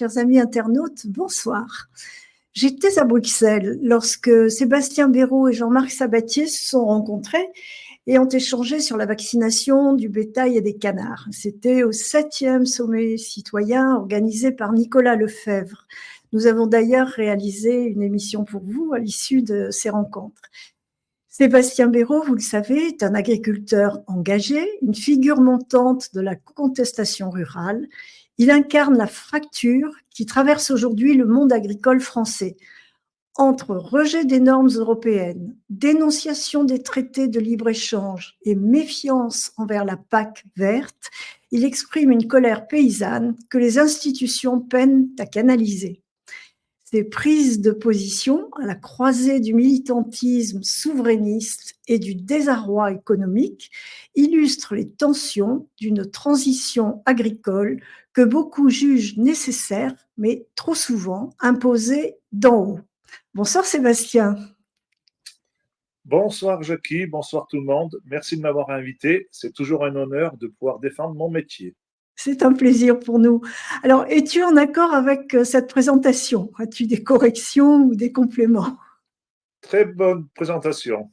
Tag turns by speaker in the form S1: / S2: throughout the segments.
S1: chers amis internautes, bonsoir. J'étais à Bruxelles lorsque Sébastien Béraud et Jean-Marc Sabatier se sont rencontrés et ont échangé sur la vaccination du bétail et des canards. C'était au 7e sommet citoyen organisé par Nicolas Lefebvre. Nous avons d'ailleurs réalisé une émission pour vous à l'issue de ces rencontres. Sébastien Béraud, vous le savez, est un agriculteur engagé, une figure montante de la contestation rurale. Il incarne la fracture qui traverse aujourd'hui le monde agricole français. Entre rejet des normes européennes, dénonciation des traités de libre-échange et méfiance envers la PAC verte, il exprime une colère paysanne que les institutions peinent à canaliser. Ces prises de position à la croisée du militantisme souverainiste et du désarroi économique illustrent les tensions d'une transition agricole que beaucoup jugent nécessaire, mais trop souvent imposée d'en haut. Bonsoir Sébastien.
S2: Bonsoir Jackie, bonsoir tout le monde. Merci de m'avoir invité. C'est toujours un honneur de pouvoir défendre mon métier.
S1: C'est un plaisir pour nous. Alors, es-tu en accord avec cette présentation? As-tu des corrections ou des compléments?
S2: Très bonne présentation.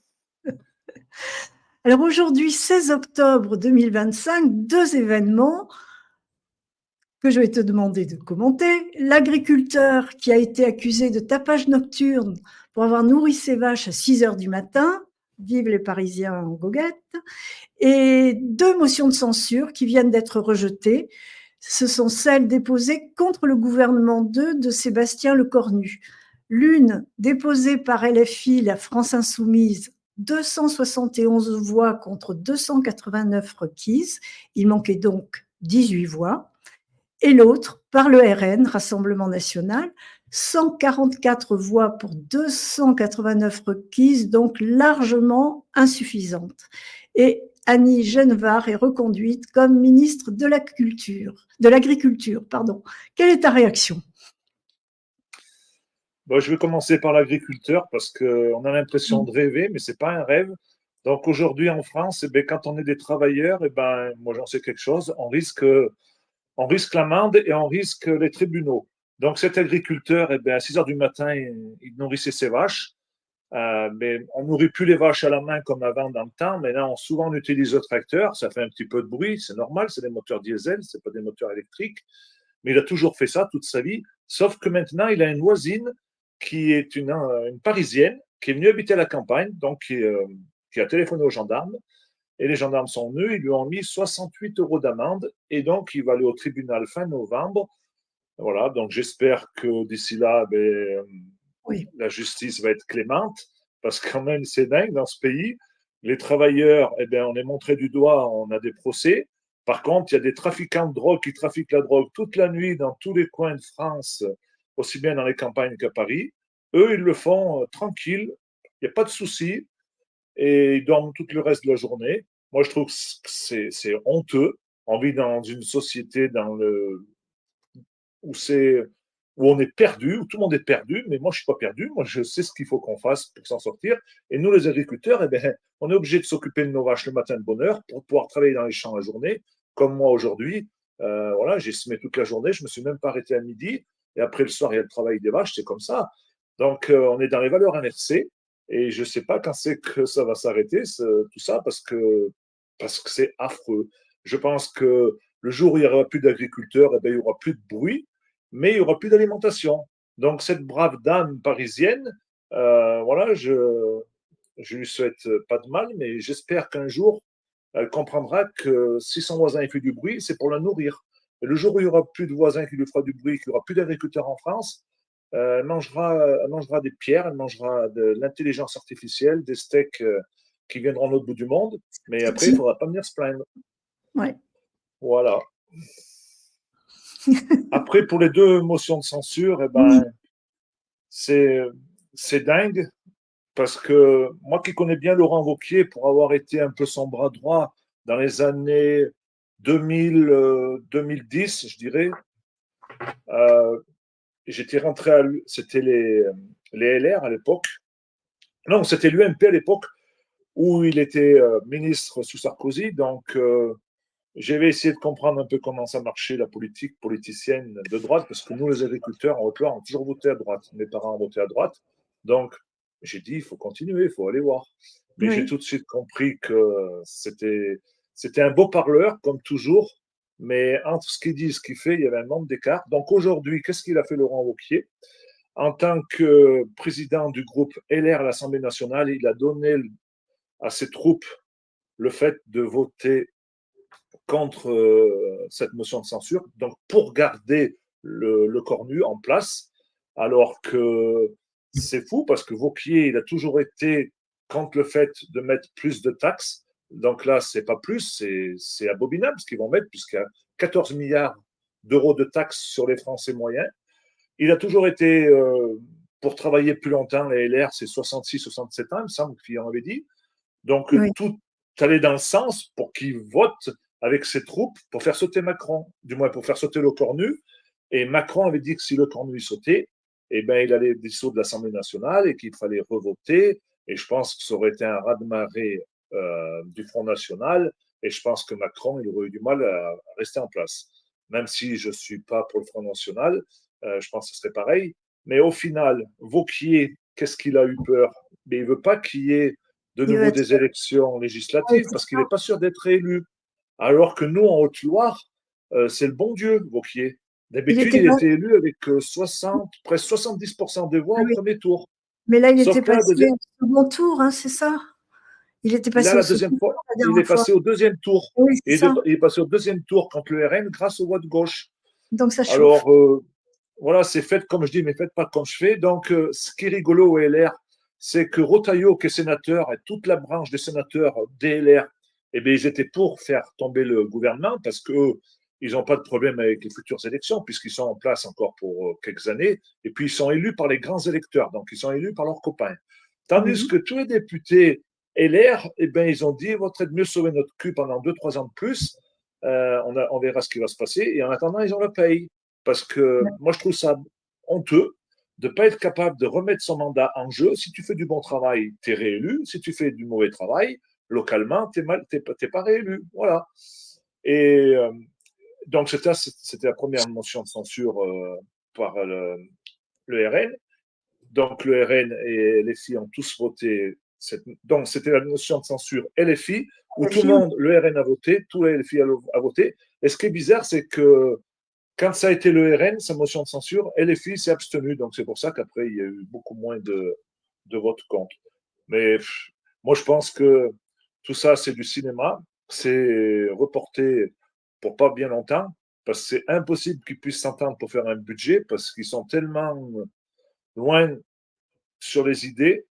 S1: Alors aujourd'hui, 16 octobre 2025, deux événements que je vais te demander de commenter. L'agriculteur qui a été accusé de tapage nocturne pour avoir nourri ses vaches à 6 heures du matin, vive les Parisiens en goguette, et deux motions de censure qui viennent d'être rejetées. Ce sont celles déposées contre le gouvernement de Sébastien Lecornu. L'une déposée par LFI, la France Insoumise, 271 voix contre 289 requises. Il manquait donc 18 voix. Et l'autre par le RN, Rassemblement National, 144 voix pour 289 requises, donc largement insuffisantes. Et Annie Genevard est reconduite comme ministre de l'Agriculture. Quelle est ta réaction?
S2: Bon, je vais commencer par l'agriculteur parce qu'on a l'impression de rêver, mais ce n'est pas un rêve. Donc aujourd'hui en France, eh bien, quand on est des travailleurs, eh ben, moi j'en sais quelque chose, on risque l'amende et on risque les tribunaux. Donc cet agriculteur, eh bien, à 6 heures du matin, il nourrissait ses vaches. Mais on nourrit plus les vaches à la main comme avant dans le temps. Mais là, souvent, on utilise le tracteur. Ça fait un petit peu de bruit. C'est normal. C'est des moteurs diesel. C'est pas des moteurs électriques. Mais il a toujours fait ça toute sa vie. Sauf que maintenant, il a une voisine qui est une Parisienne qui est venue habiter à la campagne, donc qui a téléphoné aux gendarmes. Et les gendarmes sont venus. Ils lui ont mis 68 euros d'amende. Et donc, il va aller au tribunal fin novembre. Voilà. Donc, j'espère que d'ici là, ben,
S1: Oui.
S2: la justice va être clémente, parce que quand même, c'est dingue dans ce pays. Les travailleurs, eh bien, on est montré du doigt, on a des procès. Par contre, il y a des trafiquants de drogue qui trafiquent la drogue toute la nuit dans tous les coins de France, aussi bien dans les campagnes qu'à Paris. Eux, ils le font tranquille, il n'y a pas de souci, et ils dorment tout le reste de la journée. Moi, je trouve que c'est honteux. On vit dans une société où on est perdu, où tout le monde est perdu, mais moi je ne suis pas perdu, moi je sais ce qu'il faut qu'on fasse pour s'en sortir. Et nous les agriculteurs, eh bien, on est obligé de s'occuper de nos vaches le matin de bonne heure pour pouvoir travailler dans les champs la journée, comme moi aujourd'hui. Voilà, j'ai semé toute la journée, je ne me suis même pas arrêté à midi, et après le soir il y a le travail des vaches, c'est comme ça. Donc on est dans les valeurs inversées, et je ne sais pas quand c'est que ça va s'arrêter, tout ça, parce que c'est affreux. Je pense que le jour où il n'y aura plus d'agriculteurs, eh bien, il n'y aura plus de bruit, mais il n'y aura plus d'alimentation. Donc, cette brave dame parisienne, voilà, je lui souhaite pas de mal, mais j'espère qu'un jour, elle comprendra que si son voisin fait du bruit, c'est pour la nourrir. Et le jour où il n'y aura plus de voisins qui lui fera du bruit, qu'il n'y aura plus d'agriculteurs en France, elle mangera des pierres, elle mangera de l'intelligence artificielle, des steaks qui viendront de l'autre bout du monde, mais après, il ne faudra pas venir se plaindre.
S1: Ouais.
S2: Voilà. Après, pour les deux motions de censure, eh ben, c'est dingue, parce que moi qui connais bien Laurent Wauquiez pour avoir été un peu son bras droit dans les années 2000, 2010, je dirais, j'étais rentré c'était les LR à l'époque. Non, c'était l'UMP à l'époque où il était ministre sous Sarkozy. Donc, j'avais essayé de comprendre un peu comment ça marchait, la politique politicienne de droite, parce que nous, les agriculteurs, en Haute-Loire, on a toujours voté à droite. Mes parents ont voté à droite. Donc, j'ai dit, il faut continuer, il faut aller voir. Mais j'ai
S1: Oui,
S2: tout de suite compris que c'était un beau parleur, comme toujours, mais entre ce qu'il dit et ce qu'il fait, il y avait un nombre d'écart. Donc aujourd'hui, qu'est-ce qu'il a fait Laurent Wauquiez? En tant que président du groupe LR à l'Assemblée nationale, il a donné à ses troupes le fait de voter contre cette motion de censure, donc pour garder le Cornu en place, alors que c'est fou parce que Vauquier, il a toujours été contre le fait de mettre plus de taxes. Donc là, c'est pas plus, c'est abominable ce qu'ils vont mettre, puisqu'il y a 14 milliards d'euros de taxes sur les Français moyens. Il a toujours été, pour travailler plus longtemps, les LR, c'est 66-67 ans, il me semble qu'il en avait dit. Donc,
S1: oui.
S2: tout allait dans le sens pour qu'il vote avec ses troupes pour faire sauter Macron, du moins pour faire sauter le Cornu. Et Macron avait dit que si le Cornu sautait, eh ben, il allait dissoudre l'Assemblée nationale et qu'il fallait revoter. Et je pense que ça aurait été un raz-de-marée du Front National. Et je pense que Macron, il aurait eu du mal à rester en place. Même si je ne suis pas pour le Front National, je pense que ce serait pareil. Mais au final, Vauquier, qu'est-ce qu'il a eu peur? Mais il ne veut pas qu'il y ait de
S1: Il veut
S2: nouveau
S1: être.
S2: des élections
S1: Oui,
S2: législatives
S1: c'est
S2: parce qu'il
S1: ça.
S2: n'est pas sûr d'être élu. Alors que nous, en Haute-Loire, c'est le bon Dieu, Vauquier.
S1: Il
S2: D'habitude,
S1: était
S2: il
S1: pas.
S2: était élu avec 60, presque 70% des voix
S1: Ah
S2: au
S1: oui.
S2: premier tour.
S1: Mais là, il était
S2: Sauf que là,
S1: passé au second tour, hein, c'est ça? Il était
S2: là,
S1: passé au
S2: la
S1: second
S2: deuxième
S1: tour
S2: fois,
S1: la
S2: il
S1: dernière
S2: est
S1: fois.
S2: passé au deuxième tour.
S1: Oui, c'est
S2: Et
S1: ça.
S2: il est passé au deuxième tour contre le RN grâce aux voix de gauche.
S1: Donc ça chauffe.
S2: Alors, voilà, c'est fait comme je dis, mais faites pas comme je fais. Donc, ce qui est rigolo au LR, c'est que Rotaillot, qui est sénateur, et toute la branche des sénateurs DLR, eh bien, ils étaient pour faire tomber le gouvernement parce qu'eux, ils n'ont pas de problème avec les futures élections, puisqu'ils sont en place encore pour quelques années. Et puis, ils sont élus par les grands électeurs, donc ils sont élus par leurs copains. Tandis
S1: Oui.
S2: que tous les députés LR, eh bien, ils ont dit, il vaudrait mieux sauver notre cul pendant 2-3 ans de plus. On verra ce qui va se passer. Et en attendant, ils ont le paye. Parce que moi, je trouve ça honteux de ne pas être capable de remettre son mandat en jeu. Si tu fais du bon travail, tu es réélu. Si tu fais du mauvais travail, localement, tu n'es pas réélu. Voilà. Et donc, c'était la première motion de censure par le RN. Donc, le RN et LFI ont tous voté. Donc, c'était la motion de censure LFI, où
S1: Les
S2: tout le
S1: filles,
S2: monde, le RN a voté, tout le LFI a voté. Et ce qui est bizarre, c'est que quand ça a été le RN, sa motion de censure, LFI s'est abstenu. Donc, c'est pour ça qu'après, il y a eu beaucoup moins de votes contre. Mais moi, je pense que tout ça, c'est du cinéma. C'est reporté pour pas bien longtemps, parce que c'est impossible qu'ils puissent s'entendre pour faire un budget, parce qu'ils sont tellement loin sur les idées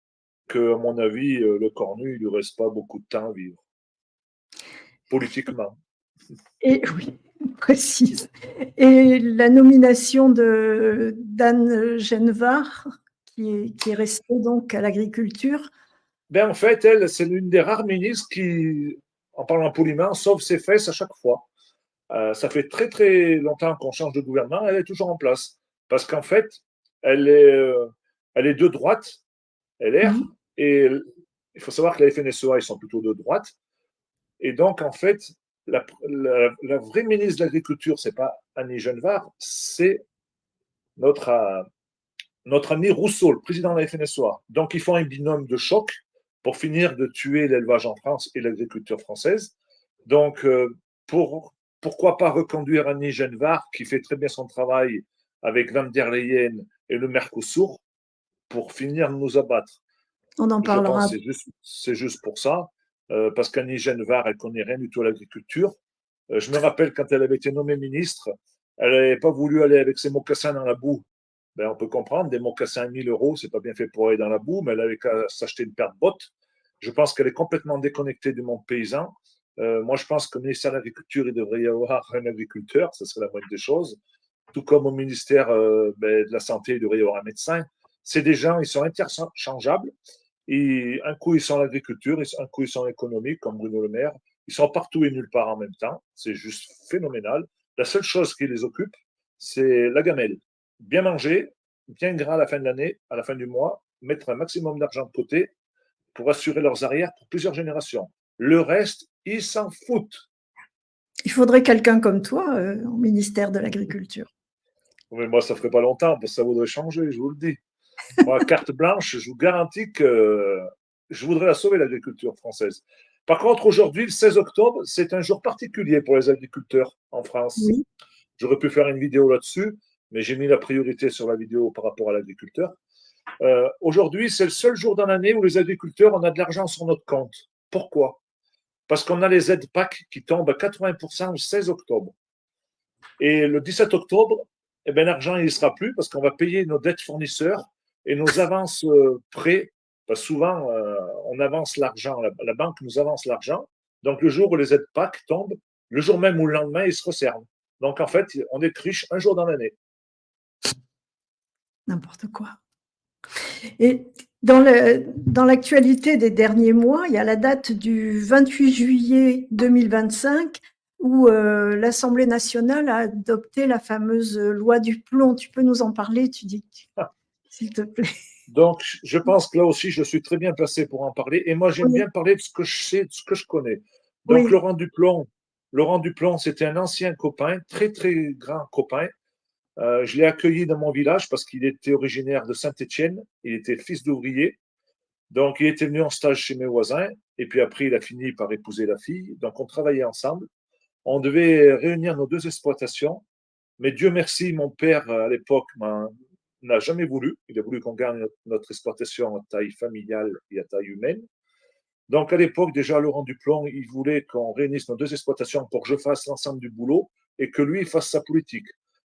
S2: que, à mon avis, le Cornu, il lui reste pas beaucoup de temps à vivre, politiquement.
S1: et oui, précise. Et la nomination de d'Anne Genevard, qui est restée donc à l'agriculture.
S2: Ben, en fait, elle, c'est l'une des rares ministres qui, en parlant poliment, sauve ses fesses à chaque fois. Ça fait très très longtemps qu'on change de gouvernement, elle est toujours en place. Parce qu'en fait, elle est, euh, elle est de droite, LR,
S1: Mhm.
S2: et il faut savoir que la FNSEA, ils sont plutôt de droite. Et donc, en fait, la vraie ministre de l'Agriculture, c'est pas Annie Genevard, c'est notre, notre ami Rousseau, le président de la FNSEA. Donc, ils font un binôme de choc pour finir de tuer l'élevage en France et l'agriculture française. Donc, pourquoi pas reconduire Annie Genevard, qui fait très bien son travail avec Van der Leyen et le Mercosur, pour finir de nous abattre.
S1: On en
S2: Je pense
S1: parlera.
S2: que c'est juste pour ça, parce qu'Annie Genevard, elle connaît rien du tout à l'agriculture. Je me rappelle quand elle avait été nommée ministre, elle n'avait pas voulu aller avec ses mocassins dans la boue. Ben, on peut comprendre, des mocassins à 1 000 euros, c'est pas bien fait pour aller dans la boue, mais elle avait qu'à s'acheter une paire de bottes. Je pense qu'elle est complètement déconnectée du monde paysan. Moi, je pense qu'au ministère de l'Agriculture, il devrait y avoir un agriculteur, ce serait la moindre des choses. Tout comme au ministère de la Santé, il devrait y avoir un médecin. C'est des gens, ils sont interchangeables. Et un coup, ils sont en agriculture, un coup, ils sont en économie, comme Bruno Le Maire. Ils sont partout et nulle part en même temps. C'est juste phénoménal. La seule chose qui les occupe, c'est la gamelle. Bien manger, bien gras à la fin de l'année, à la fin du mois, mettre un maximum d'argent de côté pour assurer leurs arrières pour plusieurs générations. Le reste, ils s'en foutent.
S1: Il faudrait quelqu'un comme toi au ministère de l'Agriculture.
S2: Mais moi, ça ne ferait pas longtemps, parce que ça voudrait changer, je vous le dis. Moi, carte blanche, je vous garantis que je voudrais la sauver, l'agriculture française. Par contre, aujourd'hui, le 16 octobre, c'est un jour particulier pour les agriculteurs en France.
S1: Oui,
S2: J'aurais pu faire une vidéo là-dessus, mais j'ai mis la priorité sur la vidéo par rapport à l'agriculteur. Aujourd'hui, c'est le seul jour dans l'année où les agriculteurs, on a de l'argent sur notre compte. Pourquoi? Parce qu'on a les aides PAC qui tombent à 80% le 16 octobre. Et le 17 octobre, eh ben, l'argent, il ne sera plus parce qu'on va payer nos dettes fournisseurs et nos avances prêts. Parce que souvent, on avance l'argent, la banque nous avance l'argent. Donc, le jour où les aides PAC tombent, le jour même ou le lendemain, ils se resservent. Donc, en fait, on est riche un jour dans l'année.
S1: n'importe quoi. Et dans l'actualité des derniers mois, il y a la date du 28 juillet 2025 où l'Assemblée nationale a adopté la fameuse loi du plomb. Tu peux nous en parler, tu dis, s'il te plaît?
S2: Donc, je pense que là aussi, je suis très bien placé pour en parler. Et moi, j'aime
S1: Oui,
S2: bien parler de ce que je sais, de ce que je connais. Donc,
S1: oui,
S2: Laurent Duplon, c'était un ancien copain, très, très grand copain. Je l'ai accueilli dans mon village parce qu'il était originaire de Saint-Étienne. Il était fils d'ouvrier. Donc, il était venu en stage chez mes voisins. Et puis après, il a fini par épouser la fille. Donc, on travaillait ensemble. On devait réunir nos deux exploitations. Mais Dieu merci, mon père, à l'époque, n'a jamais voulu. Il a voulu qu'on garde notre exploitation à taille familiale et à taille humaine. Donc, à l'époque, déjà, Laurent Duplon, il voulait qu'on réunisse nos deux exploitations pour que je fasse l'ensemble du boulot et que lui fasse sa politique.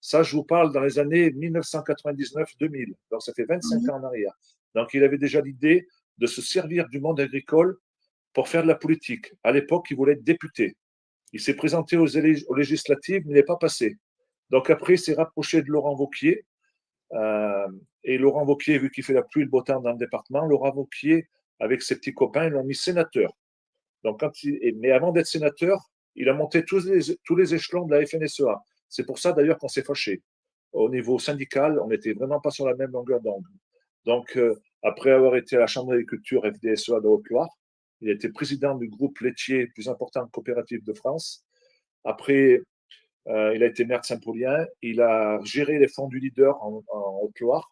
S2: Ça, je vous parle dans les années 1999-2000. Donc, ça fait 25
S1: oui,
S2: ans en arrière. Donc, il avait déjà l'idée de se servir du monde agricole pour faire de la politique. À l'époque, il voulait être député. Il s'est présenté aux législatives, mais il n'est pas passé. Donc, après, il s'est rapproché de Laurent Wauquiez. Euh, et Laurent Wauquiez, vu qu'il fait la pluie et le beau temps dans le département, Laurent Wauquiez, avec ses petits copains, ils l'ont mis sénateur. Donc, mais avant d'être sénateur, il a monté tous les échelons de la FNSEA. C'est pour ça d'ailleurs qu'on s'est fâché. Au niveau syndical, on n'était vraiment pas sur la même longueur d'onde. Donc, après avoir été à la Chambre d'agriculture FDSEA de Haute-Loire, il a été président du groupe laitier plus important coopératif de France. Après, il a été maire de Saint-Paulien. Il a géré les fonds du leader en Haute-Loire.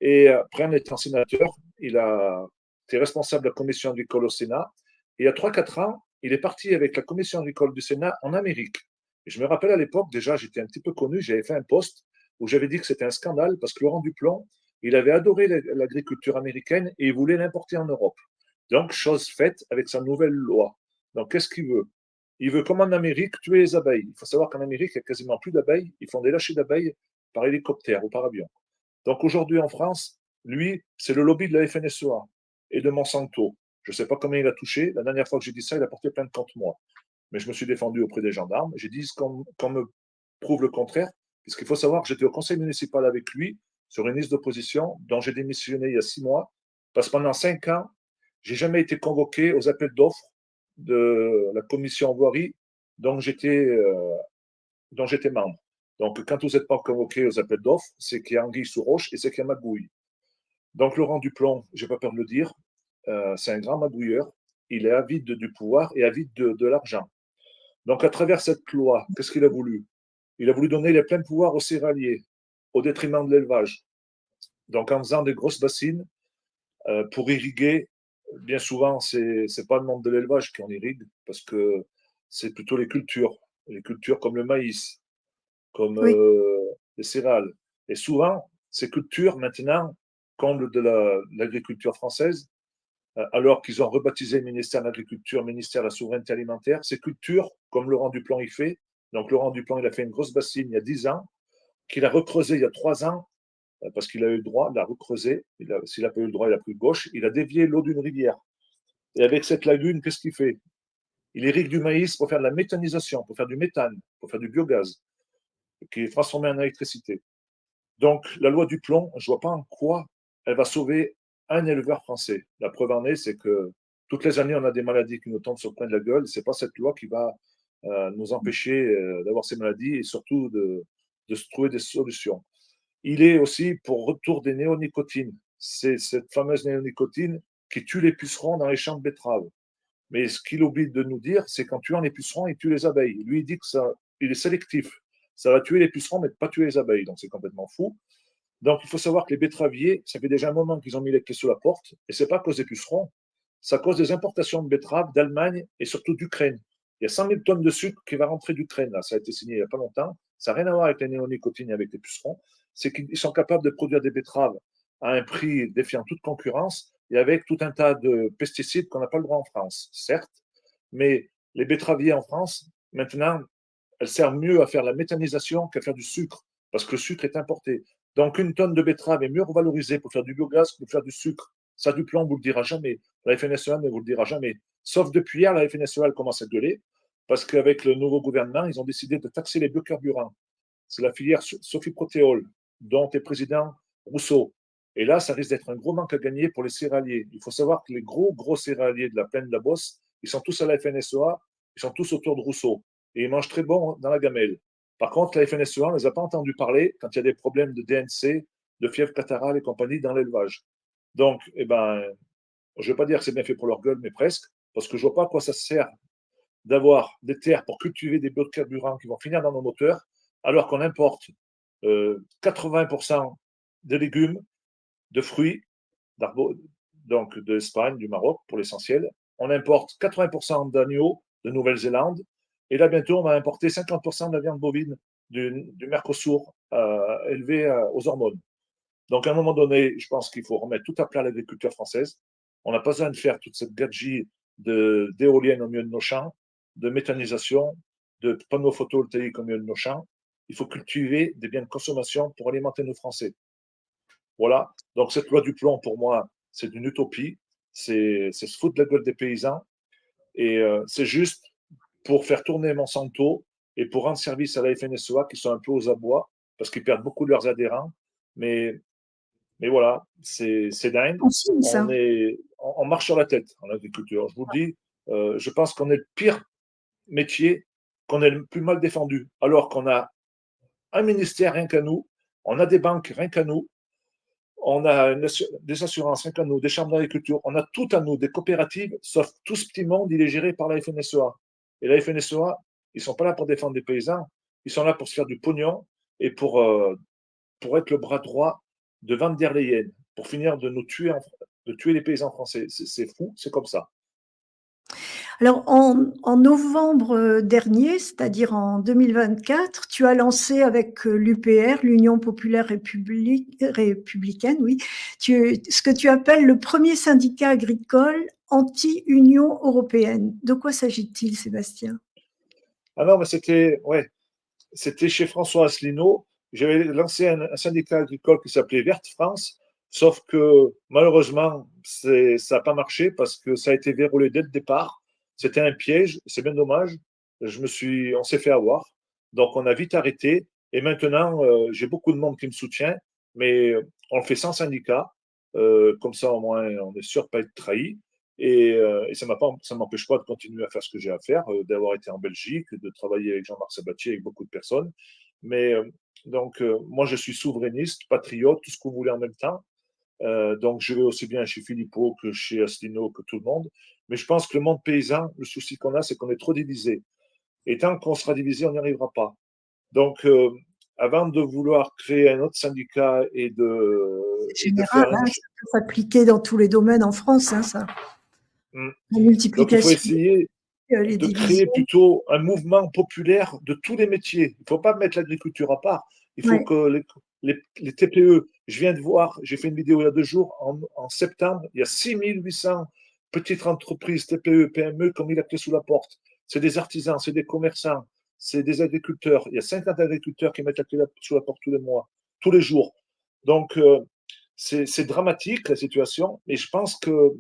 S2: Et après, en étant sénateur, il a été responsable de la commission agricole au Sénat. Et il y a 3-4 ans, il est parti avec la commission agricole du Sénat en Amérique. Et je me rappelle à l'époque, déjà, j'étais un petit peu connu, j'avais fait un post où j'avais dit que c'était un scandale parce que Laurent Duplon, il avait adoré l'agriculture américaine et il voulait l'importer en Europe. Donc, chose faite avec sa nouvelle loi. Donc, qu'est-ce qu'il veut? Il veut, comme en Amérique, tuer les abeilles. Il faut savoir qu'en Amérique, il n'y a quasiment plus d'abeilles. Ils font des lâchers d'abeilles par hélicoptère ou par avion. Donc aujourd'hui en France, lui, c'est le lobby de la FNSEA et de Monsanto. Je ne sais pas combien il a touché. La dernière fois que j'ai dit ça, il a porté plainte contre moi. Mais je me suis défendu auprès des gendarmes. J'ai dit qu'on me prouve le contraire, puisqu'il faut savoir que j'étais au conseil municipal avec lui sur une liste d'opposition dont j'ai démissionné il y a 6 mois, parce que pendant 5 ans, j'ai jamais été convoqué aux appels d'offres de la commission voirie dont j'étais membre. Donc, quand vous n'êtes pas convoqué aux appels d'offres, c'est qu'il y a anguille sous roche et c'est qu'il y a magouille. Donc, Laurent Duplon, je n'ai pas peur de le dire, c'est un grand magouilleur. Il est avide du pouvoir et avide de l'argent. Donc, à travers cette loi, qu'est-ce qu'il a voulu? Il a voulu donner les pleins pouvoirs aux céréaliers, au détriment de l'élevage. Donc, en faisant des grosses bassines pour irriguer, bien souvent, ce n'est pas le monde de l'élevage qui en irrigue, parce que c'est plutôt les cultures comme le maïs, comme
S1: oui.
S2: les céréales. Et souvent, ces cultures, maintenant, comble de l'agriculture française, alors qu'ils ont rebaptisé le ministère de l'Agriculture, ministère de la Souveraineté Alimentaire, ces cultures, comme Laurent Duplon y fait, donc Laurent Duplon, il a fait une grosse bassine il y a 10 ans, qu'il a recreusé il y a 3 ans, parce qu'il a eu le droit de la recreuser. S'il n'a pas eu le droit, il a pris gauche. Il a dévié l'eau d'une rivière. Et avec cette lagune, qu'est-ce qu'il fait? Il irrigue du maïs pour faire de la méthanisation, pour faire du méthane, pour faire du biogaz, qui est transformé en électricité. Donc, la loi du plomb, je ne vois pas en quoi elle va sauver un éleveur français. La preuve en est, c'est que toutes les années, on a des maladies qui nous tombent sur le coin de la gueule. Ce n'est pas cette loi qui va nous empêcher d'avoir ces maladies et surtout de se trouver des solutions. Il est aussi pour retour des néonicotines. C'est cette fameuse néonicotine qui tue les pucerons dans les champs de betteraves. Mais ce qu'il oublie de nous dire, c'est qu'en tuant les pucerons, il tue les abeilles. Lui, il dit que ça, il est sélectif. Ça va tuer les pucerons, mais pas tuer les abeilles. Donc, c'est complètement fou. Donc, il faut savoir que les betteraviers, ça fait déjà un moment qu'ils ont mis les clés sous la porte, et c'est pas à cause des pucerons, c'est à cause des importations de betteraves d'Allemagne et surtout d'Ukraine. Il y a 100 000 tonnes de sucre qui va rentrer d'Ukraine, là. Ça a été signé il n'y a pas longtemps. Ça n'a rien à voir avec les néonicotines et avec les pucerons. C'est qu'ils sont capables de produire des betteraves à un prix défiant toute concurrence et avec tout un tas de pesticides qu'on n'a pas le droit en France, certes, mais les betteraviers en France, maintenant, elles servent mieux à faire la méthanisation qu'à faire du sucre, parce que le sucre est importé. Donc, une tonne de betterave est mieux revalorisée pour faire du biogaz que pour faire du sucre. Ça, Duplan ne vous le dira jamais. La FNSEA ne vous le dira jamais. Sauf depuis hier, la FNSEA elle commence à gueuler, parce qu'avec le nouveau gouvernement, ils ont décidé de taxer les biocarburants. C'est la filière Sophie Protéol, dont est président Rousseau. Et là, ça risque d'être un gros manque à gagner pour les céréaliers. Il faut savoir que les gros céréaliers de la plaine de la Bosse, ils sont tous à la FNSEA, ils sont tous autour de Rousseau. Et ils mangent très bon dans la gamelle. Par contre, la FNSEA, on ne les a pas entendus parler quand il y a des problèmes de DNC, de fièvre catarrhale et compagnie dans l'élevage. Donc, eh ben, je ne vais pas dire que c'est bien fait pour leur gueule, mais presque, parce que je ne vois pas à quoi ça sert d'avoir des terres pour cultiver des biocarburants qui vont finir dans nos moteurs, alors qu'on importe 80% des légumes, de fruits, donc d'Espagne, du Maroc pour l'essentiel. On importe 80% d'agneaux de Nouvelle-Zélande. Et là, bientôt, on va importer 50% de la viande bovine du Mercosur élevée aux hormones. Donc, à un moment donné, je pense qu'il faut remettre tout à plat l'agriculture française. On n'a pas besoin de faire toute cette gadget d'éoliennes au milieu de nos champs, de méthanisation, de panneaux photovoltaïques au milieu de nos champs. Il faut cultiver des biens de consommation pour alimenter nos Français. Voilà. Donc, cette loi du plomb, pour moi, c'est une utopie. C'est se foutre de la gueule des paysans. Et c'est juste pour faire tourner Monsanto et pour rendre service à la FNSEA qui sont un peu aux abois parce qu'ils perdent beaucoup de leurs adhérents. Mais, mais voilà, c'est dingue.
S1: En Chine, ça.
S2: On marche sur la tête en agriculture. Je vous le dis, je pense qu'on est le pire métier, qu'on est le plus mal défendu, alors qu'on a un ministère rien qu'à nous, on a des banques rien qu'à nous, on a des assurances rien qu'à nous, des chambres d'agriculture, on a tout à nous, des coopératives, sauf tout ce petit monde, il est géré par la FNSEA. Et la FNSEA, ils ne sont pas là pour défendre des paysans, ils sont là pour se faire du pognon et pour être le bras droit de Van der Leyen, pour finir de nous tuer, de tuer les paysans français. C'est fou, c'est comme ça.
S1: Alors, en novembre dernier, c'est-à-dire en 2024, tu as lancé avec l'UPR, l'Union populaire républicaine, oui, ce que tu appelles le premier syndicat agricole anti-Union européenne. De quoi s'agit-il, Sébastien?
S2: Ah non, mais c'était chez François Asselineau. J'avais lancé un syndicat agricole qui s'appelait Verte France, sauf que malheureusement, ça n'a pas marché parce que ça a été verrouillé dès le départ. C'était un piège, c'est bien dommage. On s'est fait avoir. Donc on a vite arrêté. Et maintenant, j'ai beaucoup de monde qui me soutient, mais on le fait sans syndicat. Comme ça, au moins, on est sûr de ne pas être trahi. Et ça ne m'empêche pas de continuer à faire ce que j'ai à faire, d'avoir été en Belgique, de travailler avec Jean-Marc Sabatier, avec beaucoup de personnes. Mais moi, je suis souverainiste, patriote, tout ce que vous voulez en même temps. Donc, je vais aussi bien chez Philippot que chez Asselineau, que tout le monde. Mais je pense que le monde paysan, le souci qu'on a, c'est qu'on est trop divisé. Et tant qu'on sera divisé, on n'y arrivera pas. Donc, avant de vouloir créer un autre syndicat
S1: C'est
S2: et de
S1: général,
S2: faire
S1: hein, ça peut s'appliquer dans tous les domaines en France, hein, ça.
S2: hmm.
S1: La
S2: Donc, il faut
S1: multiplication,
S2: essayer
S1: les
S2: de créer
S1: divisions.
S2: plutôt un mouvement populaire de tous les métiers. Il ne faut pas mettre l'agriculture à part. Il faut
S1: Ouais.
S2: que les TPE, je viens de voir, j'ai fait une vidéo il y a 2 jours, en septembre, il y a 6800 petites entreprises, TPE, PME qui ont mis la clé sous la porte. C'est des artisans, c'est des commerçants, c'est des agriculteurs. Il y a 50 agriculteurs qui mettent la clé sous la porte tous les mois, tous les jours. Donc, c'est dramatique la situation, mais je pense que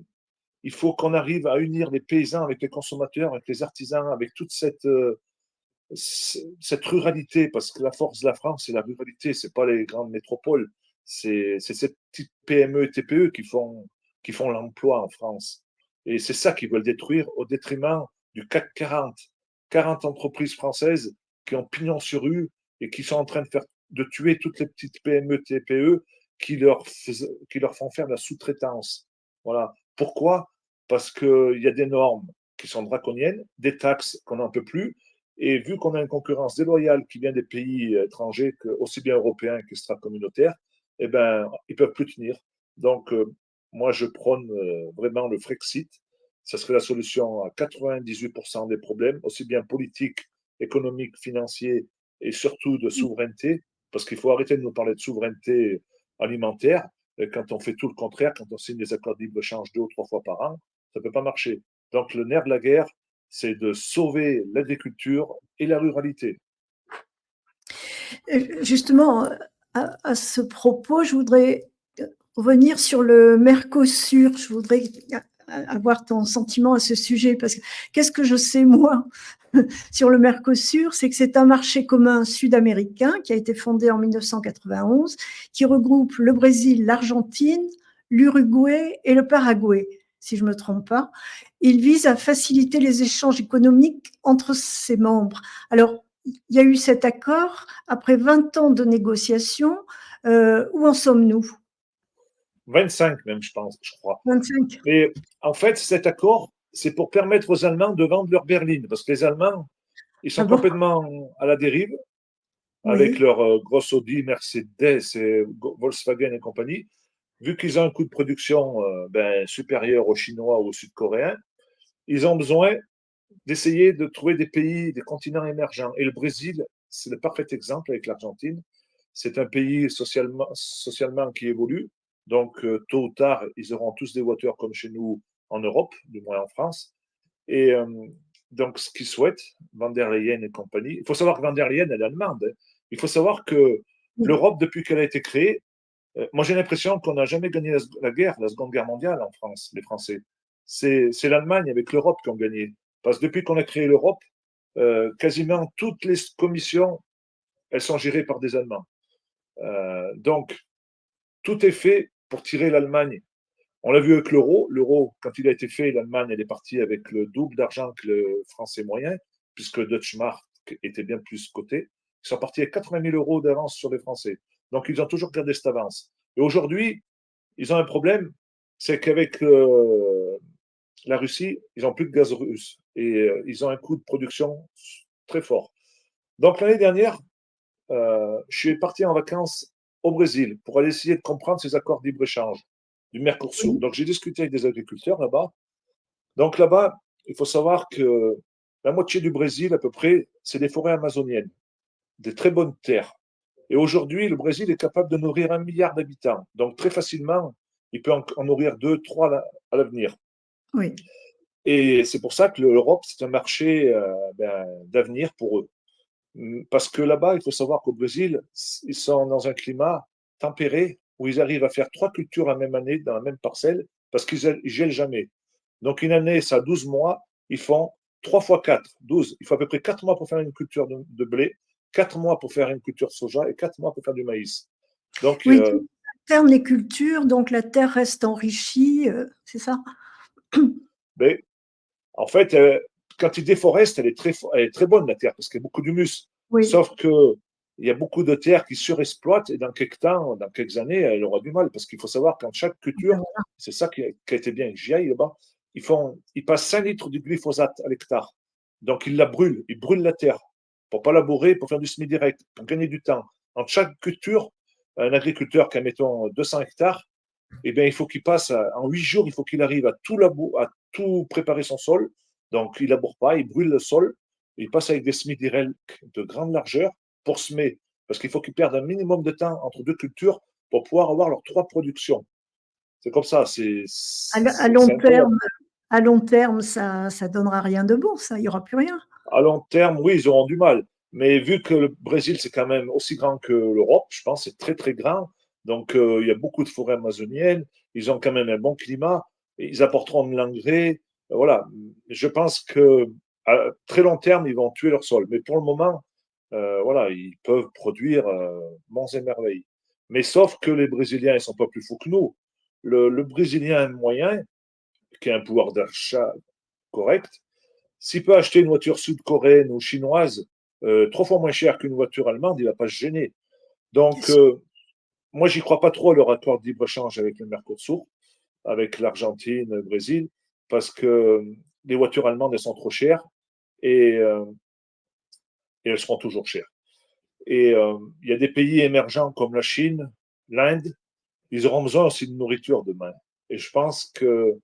S2: il faut qu'on arrive à unir les paysans avec les consommateurs, avec les artisans, avec toute cette ruralité, parce que la force de la France, c'est la ruralité, c'est pas les grandes métropoles, c'est ces petites PME et TPE qui font l'emploi en France. Et c'est ça qu'ils veulent détruire au détriment du CAC 40. 40 entreprises françaises qui ont pignon sur rue et qui sont en train de tuer toutes les petites PME, TPE qui leur font faire de la sous-traitance. Voilà. Pourquoi? Parce qu'il y a des normes. qui sont draconiennes, des taxes qu'on n'en peut plus. Et vu qu'on a une concurrence déloyale qui vient des pays étrangers, aussi bien européens qu'extra-communautaires, eh ben, ils ne peuvent plus tenir. Donc, moi, je prône vraiment le Frexit. Ça serait la solution à 98% des problèmes, aussi bien politiques, économiques, financiers et surtout de souveraineté, parce qu'il faut arrêter de nous parler de souveraineté alimentaire quand on fait tout le contraire, quand on signe des accords de libre-échange 2 ou 3 fois par an, ça ne peut pas marcher. Donc, le nerf de la guerre, c'est de sauver l'agriculture et la ruralité.
S1: Justement, à ce propos, je voudrais revenir sur le Mercosur. Je voudrais avoir ton sentiment à ce sujet, parce que qu'est-ce que je sais, moi, sur le Mercosur, c'est que c'est un marché commun sud-américain qui a été fondé en 1991, qui regroupe le Brésil, l'Argentine, l'Uruguay et le Paraguay, si je ne me trompe pas. Il vise à faciliter les échanges économiques entre ses membres. Alors, il y a eu cet accord après 20 ans de négociations. Où en sommes-nous?
S2: 25 même, je crois.
S1: 25.
S2: Mais en fait, cet accord, c'est pour permettre aux Allemands de vendre leur berline, parce que les Allemands, ils
S1: Ah
S2: sont
S1: bon?
S2: complètement à la dérive avec
S1: Oui.
S2: leur grosse Audi, Mercedes et Volkswagen et compagnie. Vu qu'ils ont un coût de production supérieur aux Chinois ou aux Sud-Coréens, ils ont besoin d'essayer de trouver des pays, des continents émergents. Et le Brésil, c'est le parfait exemple avec l'Argentine. C'est un pays socialement qui évolue. Donc, tôt ou tard, ils auront tous des voitures comme chez nous en Europe, du moins en France. Et donc, ce qu'ils souhaitent, Van der Leyen et compagnie, il faut savoir que Van der Leyen, elle est allemande. Hein. Il faut savoir que l'Europe, depuis qu'elle a été créée, moi j'ai l'impression qu'on n'a jamais gagné la guerre, la Seconde Guerre mondiale en France, les Français. C'est l'Allemagne avec l'Europe qui ont gagné. Parce que depuis qu'on a créé l'Europe, quasiment toutes les commissions, elles sont gérées par des Allemands. Donc, tout est fait pour tirer l'Allemagne. On l'a vu avec l'euro. L'euro, quand il a été fait, l'Allemagne, elle est partie avec le double d'argent que le français moyen, puisque le Deutsche Mark était bien plus coté. Ils sont partis avec 80 000 euros d'avance sur les Français. Donc, ils ont toujours gardé cette avance. Et aujourd'hui, ils ont un problème, c'est qu'avec la Russie, ils n'ont plus de gaz russe et ils ont un coût de production très fort. Donc, l'année dernière, je suis parti en vacances au Brésil pour aller essayer de comprendre ces accords de libre-échange du Mercosur.
S1: Oui.
S2: Donc, j'ai discuté avec des agriculteurs là-bas. Donc, là-bas, il faut savoir que la moitié du Brésil, à peu près, c'est des forêts amazoniennes, des très bonnes terres. Et aujourd'hui, le Brésil est capable de nourrir 1 milliard d'habitants. Donc, très facilement, il peut en nourrir 2, 3 à l'avenir.
S1: Oui.
S2: Et c'est pour ça que l'Europe, c'est un marché d'avenir pour eux. Parce que là-bas, il faut savoir qu'au Brésil, ils sont dans un climat tempéré où ils arrivent à faire 3 cultures la même année dans la même parcelle parce qu'ils ne gèlent jamais. Donc, une année, ça a 12 mois, ils font 3 fois 4, 12. Il faut à peu près 4 mois pour faire une culture de blé, 4 mois pour faire une culture soja et 4 mois pour faire du maïs. Donc,
S1: Oui, tu alternes les cultures, donc la terre reste enrichie, c'est ça?
S2: ben, en fait, quand ils déforestent, elle est très bonne, la terre, parce qu'il y a beaucoup d'humus.
S1: Oui.
S2: Sauf qu'il y a beaucoup de terres qui surexploitent et dans quelques temps, dans quelques années, elle aura du mal. Parce qu'il faut savoir qu'en chaque culture, c'est ça qui a été bien, j'y aille là-bas, ils passent 5 litres de glyphosate à l'hectare. Donc ils la brûlent, ils brûlent la terre pour pas labourer, pour faire du semi-direct, pour gagner du temps. En chaque culture, un agriculteur qui a, mettons, 200 hectares, eh bien, il faut qu'il passe en 8 jours, il faut qu'il arrive à tout préparer son sol. Donc, il ne laboure pas, il brûle le sol, il passe avec des semis-direct de grande largeur pour semer. Parce qu'il faut qu'il perde un minimum de temps entre 2 cultures pour pouvoir avoir leurs 3 productions. C'est comme ça,
S1: À
S2: c'est
S1: long
S2: incroyable.
S1: terme, à long terme, ça ne donnera rien de bon, ça, il n'y aura plus rien.
S2: À long terme, oui, ils auront du mal. Mais vu que le Brésil, c'est quand même aussi grand que l'Europe, je pense, c'est très, très grand. Donc, il y a beaucoup de forêts amazoniennes. Ils ont quand même un bon climat. Ils apporteront de l'engrais. Voilà. Je pense que à très long terme, ils vont tuer leur sol. Mais pour le moment, voilà, ils peuvent produire monts et merveilles. Mais sauf que les Brésiliens, ils ne sont pas plus fous que nous. Le Brésilien moyen, qui a un pouvoir d'achat correct, s'il peut acheter une voiture sud-coréenne ou chinoise 3 fois moins chère qu'une voiture allemande, il ne va pas se gêner. Donc, moi, j'y crois pas trop à leur accord de libre-échange avec le Mercosur, avec l'Argentine, le Brésil, parce que les voitures allemandes, elles sont trop chères et, euh, et elles seront toujours chères. Et il y a des pays émergents comme la Chine, l'Inde, ils auront besoin aussi de nourriture demain. Et je pense que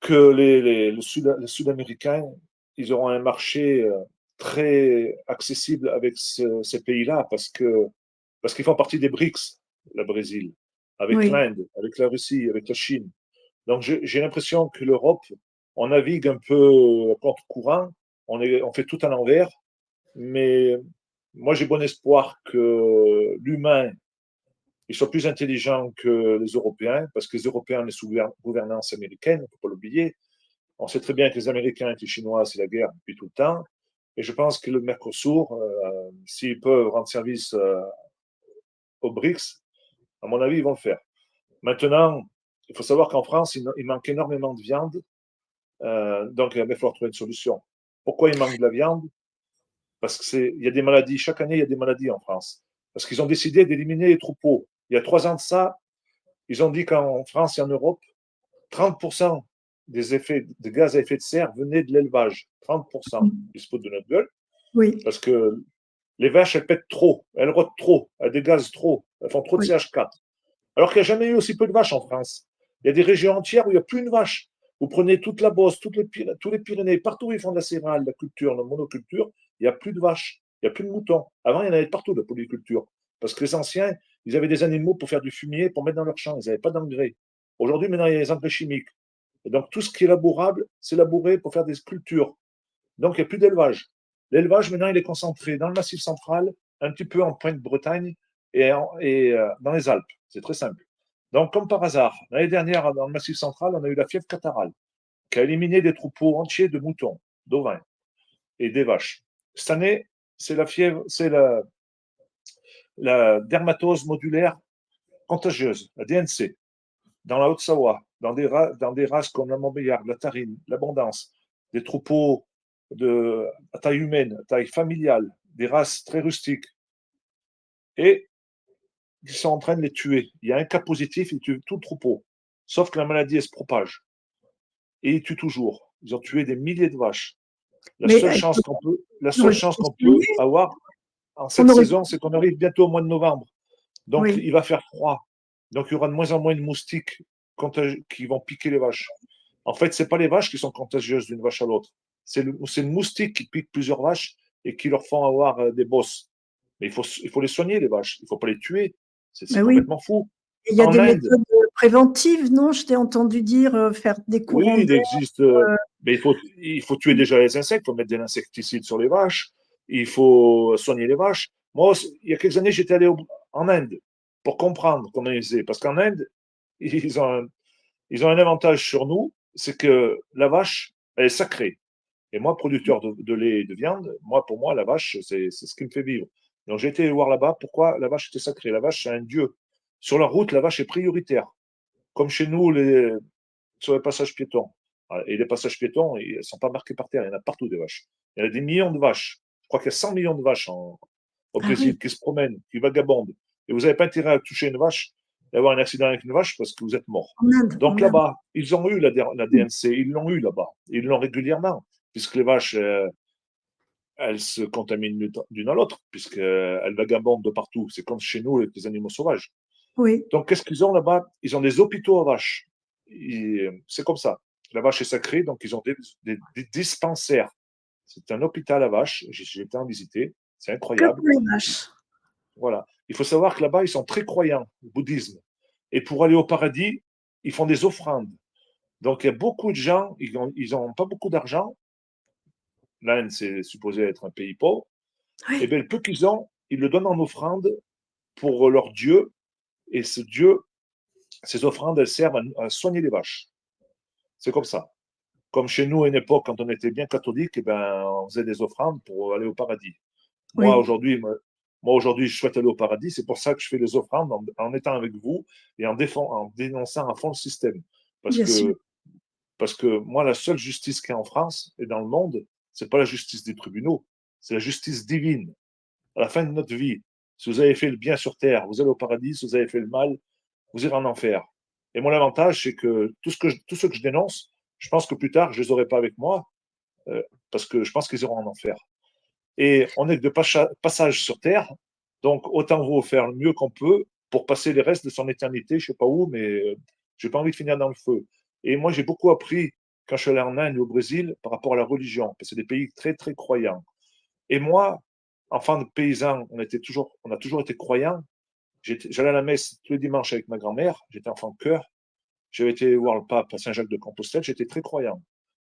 S2: les Sud-Américains, ils auront un marché très accessible avec ces pays-là parce qu'ils font partie des BRICS, le Brésil, avec
S1: Oui.
S2: l'Inde, avec la Russie, avec la Chine. Donc j'ai l'impression que l'Europe, on navigue un peu contre courant, on fait tout à l'envers, mais moi j'ai bon espoir que l'humain il soit plus intelligent que les Européens, parce que les Européens sont sous gouvernance américaine, il ne faut pas l'oublier. On sait très bien que les Américains et les Chinois, c'est la guerre depuis tout le temps. Et je pense que le Mercosur, s'ils peuvent rendre service aux BRICS, à mon avis, ils vont le faire. Maintenant, il faut savoir qu'en France, il manque énormément de viande. Donc, il va falloir trouver une solution. Pourquoi il manque de la viande? Parce qu'il y a des maladies. Chaque année, il y a des maladies en France. Parce qu'ils ont décidé d'éliminer les troupeaux. Il y a 3 ans de ça, ils ont dit qu'en France et en Europe, 30% des effets de gaz à effet de serre venaient de l'élevage. 30%. Ils se foutent de notre gueule.
S1: Oui.
S2: Parce que les vaches, elles pètent trop, elles rotent trop, elles dégazent trop, elles font trop de
S1: Oui.
S2: CH4. Alors qu'il n'y a jamais eu aussi peu de vaches en France. Il y a des régions entières où il n'y a plus une vache. Vous prenez toute la Beauce, tous les Pyrénées, partout où ils font de la céréale, de la culture, de la monoculture, il n'y a plus de vaches, il n'y a plus de moutons. Avant, il y en avait partout de la polyculture. Parce que les anciens, ils avaient des animaux pour faire du fumier, pour mettre dans leurs champs. Ils n'avaient pas d'engrais. Aujourd'hui, maintenant, il y a les engrais chimiques. Et donc, tout ce qui est labourable, c'est labouré pour faire des cultures. Donc, il n'y a plus d'élevage. L'élevage, maintenant, il est concentré dans le Massif central, un petit peu en Pointe-Bretagne et dans les Alpes. C'est très simple. Donc, comme par hasard, l'année dernière, dans le Massif central, on a eu la fièvre catarrhale, qui a éliminé des troupeaux entiers de moutons, d'ovins et des vaches. Cette année, c'est la fièvre, c'est la dermatose modulaire contagieuse, la DNC, dans la Haute-Savoie, dans des races comme la Montbéliarde, la Tarine, l'Abondance, des troupeaux à taille humaine, à taille familiale, des races très rustiques. Et ils sont en train de les tuer. Il y a un cas positif, ils tuent tout le troupeau. Sauf que la maladie, elle se propage. Et ils tuent toujours. Ils ont tué des milliers de vaches.
S1: Mais
S2: La
S1: on
S2: seule
S1: aurait
S2: chance
S1: pu
S2: qu'on peut
S1: soigner.
S2: avoir en
S1: On
S2: cette
S1: aurait pu-
S2: saison, c'est qu'on arrive bientôt au mois de novembre. Donc,
S1: Oui.
S2: il va faire froid. Donc, il y aura de moins en moins de moustiques qui vont piquer les vaches. En fait, ce n'est pas les vaches qui sont contagieuses d'une vache à l'autre. C'est le moustique qui pique plusieurs vaches et qui leur font avoir des bosses. Mais il faut les soigner, les vaches. Il ne faut pas les tuer. C'est
S1: Ben oui.
S2: complètement fou.
S1: Il y a
S2: En
S1: des
S2: Inde,
S1: méthodes préventives, non? Je t'ai entendu dire faire des
S2: oui,
S1: courants
S2: il
S1: d'air.
S2: existe, mais il faut tuer déjà les insectes, il faut mettre des insecticides sur les vaches, il faut soigner les vaches. Moi, il y a quelques années, j'étais allé en Inde pour comprendre comment ils faisaient. Parce qu'en Inde, ils ont, un, ils ont un avantage sur nous, c'est que la vache, elle est sacrée. Et moi, producteur de lait et de viande, pour moi, la vache, c'est ce qui me fait vivre. Donc j'ai été voir là-bas pourquoi la vache était sacrée. La vache, c'est un dieu. Sur la route, la vache est prioritaire. Comme chez nous, sur les passages piétons. Et les passages piétons, ils ne sont pas marqués par terre, il y en a partout des vaches. Il y a des millions de vaches. Je crois qu'il y a 100 millions de vaches au
S1: Ah oui,
S2: Brésil qui se promènent, qui vagabondent. Et vous n'avez pas intérêt à toucher une vache et avoir un accident avec une vache parce que vous êtes mort.
S1: en Inde,
S2: Donc
S1: en Inde.
S2: là-bas, ils ont eu la DNC, ils l'ont eu là-bas. Ils l'ont régulièrement, puisque les vaches, elles se contaminent d'une à l'autre, puisqu'elles vagabondent de partout. C'est comme chez nous avec les animaux sauvages.
S1: Oui,
S2: Donc, qu'est-ce qu'ils ont là-bas? Ils ont des hôpitaux à vaches. C'est comme ça. La vache est sacrée, donc ils ont des dispensaires. C'est un hôpital à vaches. J'ai été en visiter. C'est
S1: que
S2: incroyable.
S1: pour les vaches.
S2: Voilà. Il faut savoir que là-bas, ils sont très croyants au bouddhisme. Et pour aller au paradis, ils font des offrandes. Donc, il y a beaucoup de gens, ils ont pas beaucoup d'argent. L'Inde, c'est supposé être un pays pauvre. Et
S1: Oui,
S2: bien, le peu qu'ils ont, ils le donnent en offrande pour leur Dieu. Et ce Dieu, ces offrandes, elles servent à soigner les vaches. C'est comme ça. Comme chez nous, à une époque, quand on était bien catholique, eh ben, on faisait des offrandes pour aller au paradis. Moi,
S1: oui,
S2: aujourd'hui, moi, aujourd'hui, je souhaite aller au paradis. C'est pour ça que je fais les offrandes en étant avec vous et en dénonçant à fond le système. Parce
S1: bien sûr.
S2: que, parce que moi, la seule justice qu'il y a en France et dans le monde, c'est pas la justice des tribunaux, c'est la justice divine. À la fin de notre vie, si vous avez fait le bien sur terre, vous allez au paradis. Si vous avez fait le mal, vous irez en enfer. Et mon avantage, c'est que tout ce que je dénonce, je pense que plus tard, je les aurai pas avec moi, parce que je pense qu'ils iront en enfer. Et on est de passage sur Terre, donc autant vaut faire le mieux qu'on peut pour passer les restes de son éternité, je sais pas où, mais j'ai pas envie de finir dans le feu. Et moi, j'ai beaucoup appris quand je suis allé en Inde et au Brésil par rapport à la religion, parce que c'est des pays très, très croyants. Et moi, enfant de paysan, on a toujours été croyants. J'allais à la messe tous les dimanches avec ma grand-mère, j'étais enfant de chœur, j'avais été voir le pape à Saint-Jacques-de-Compostelle, j'étais très croyant.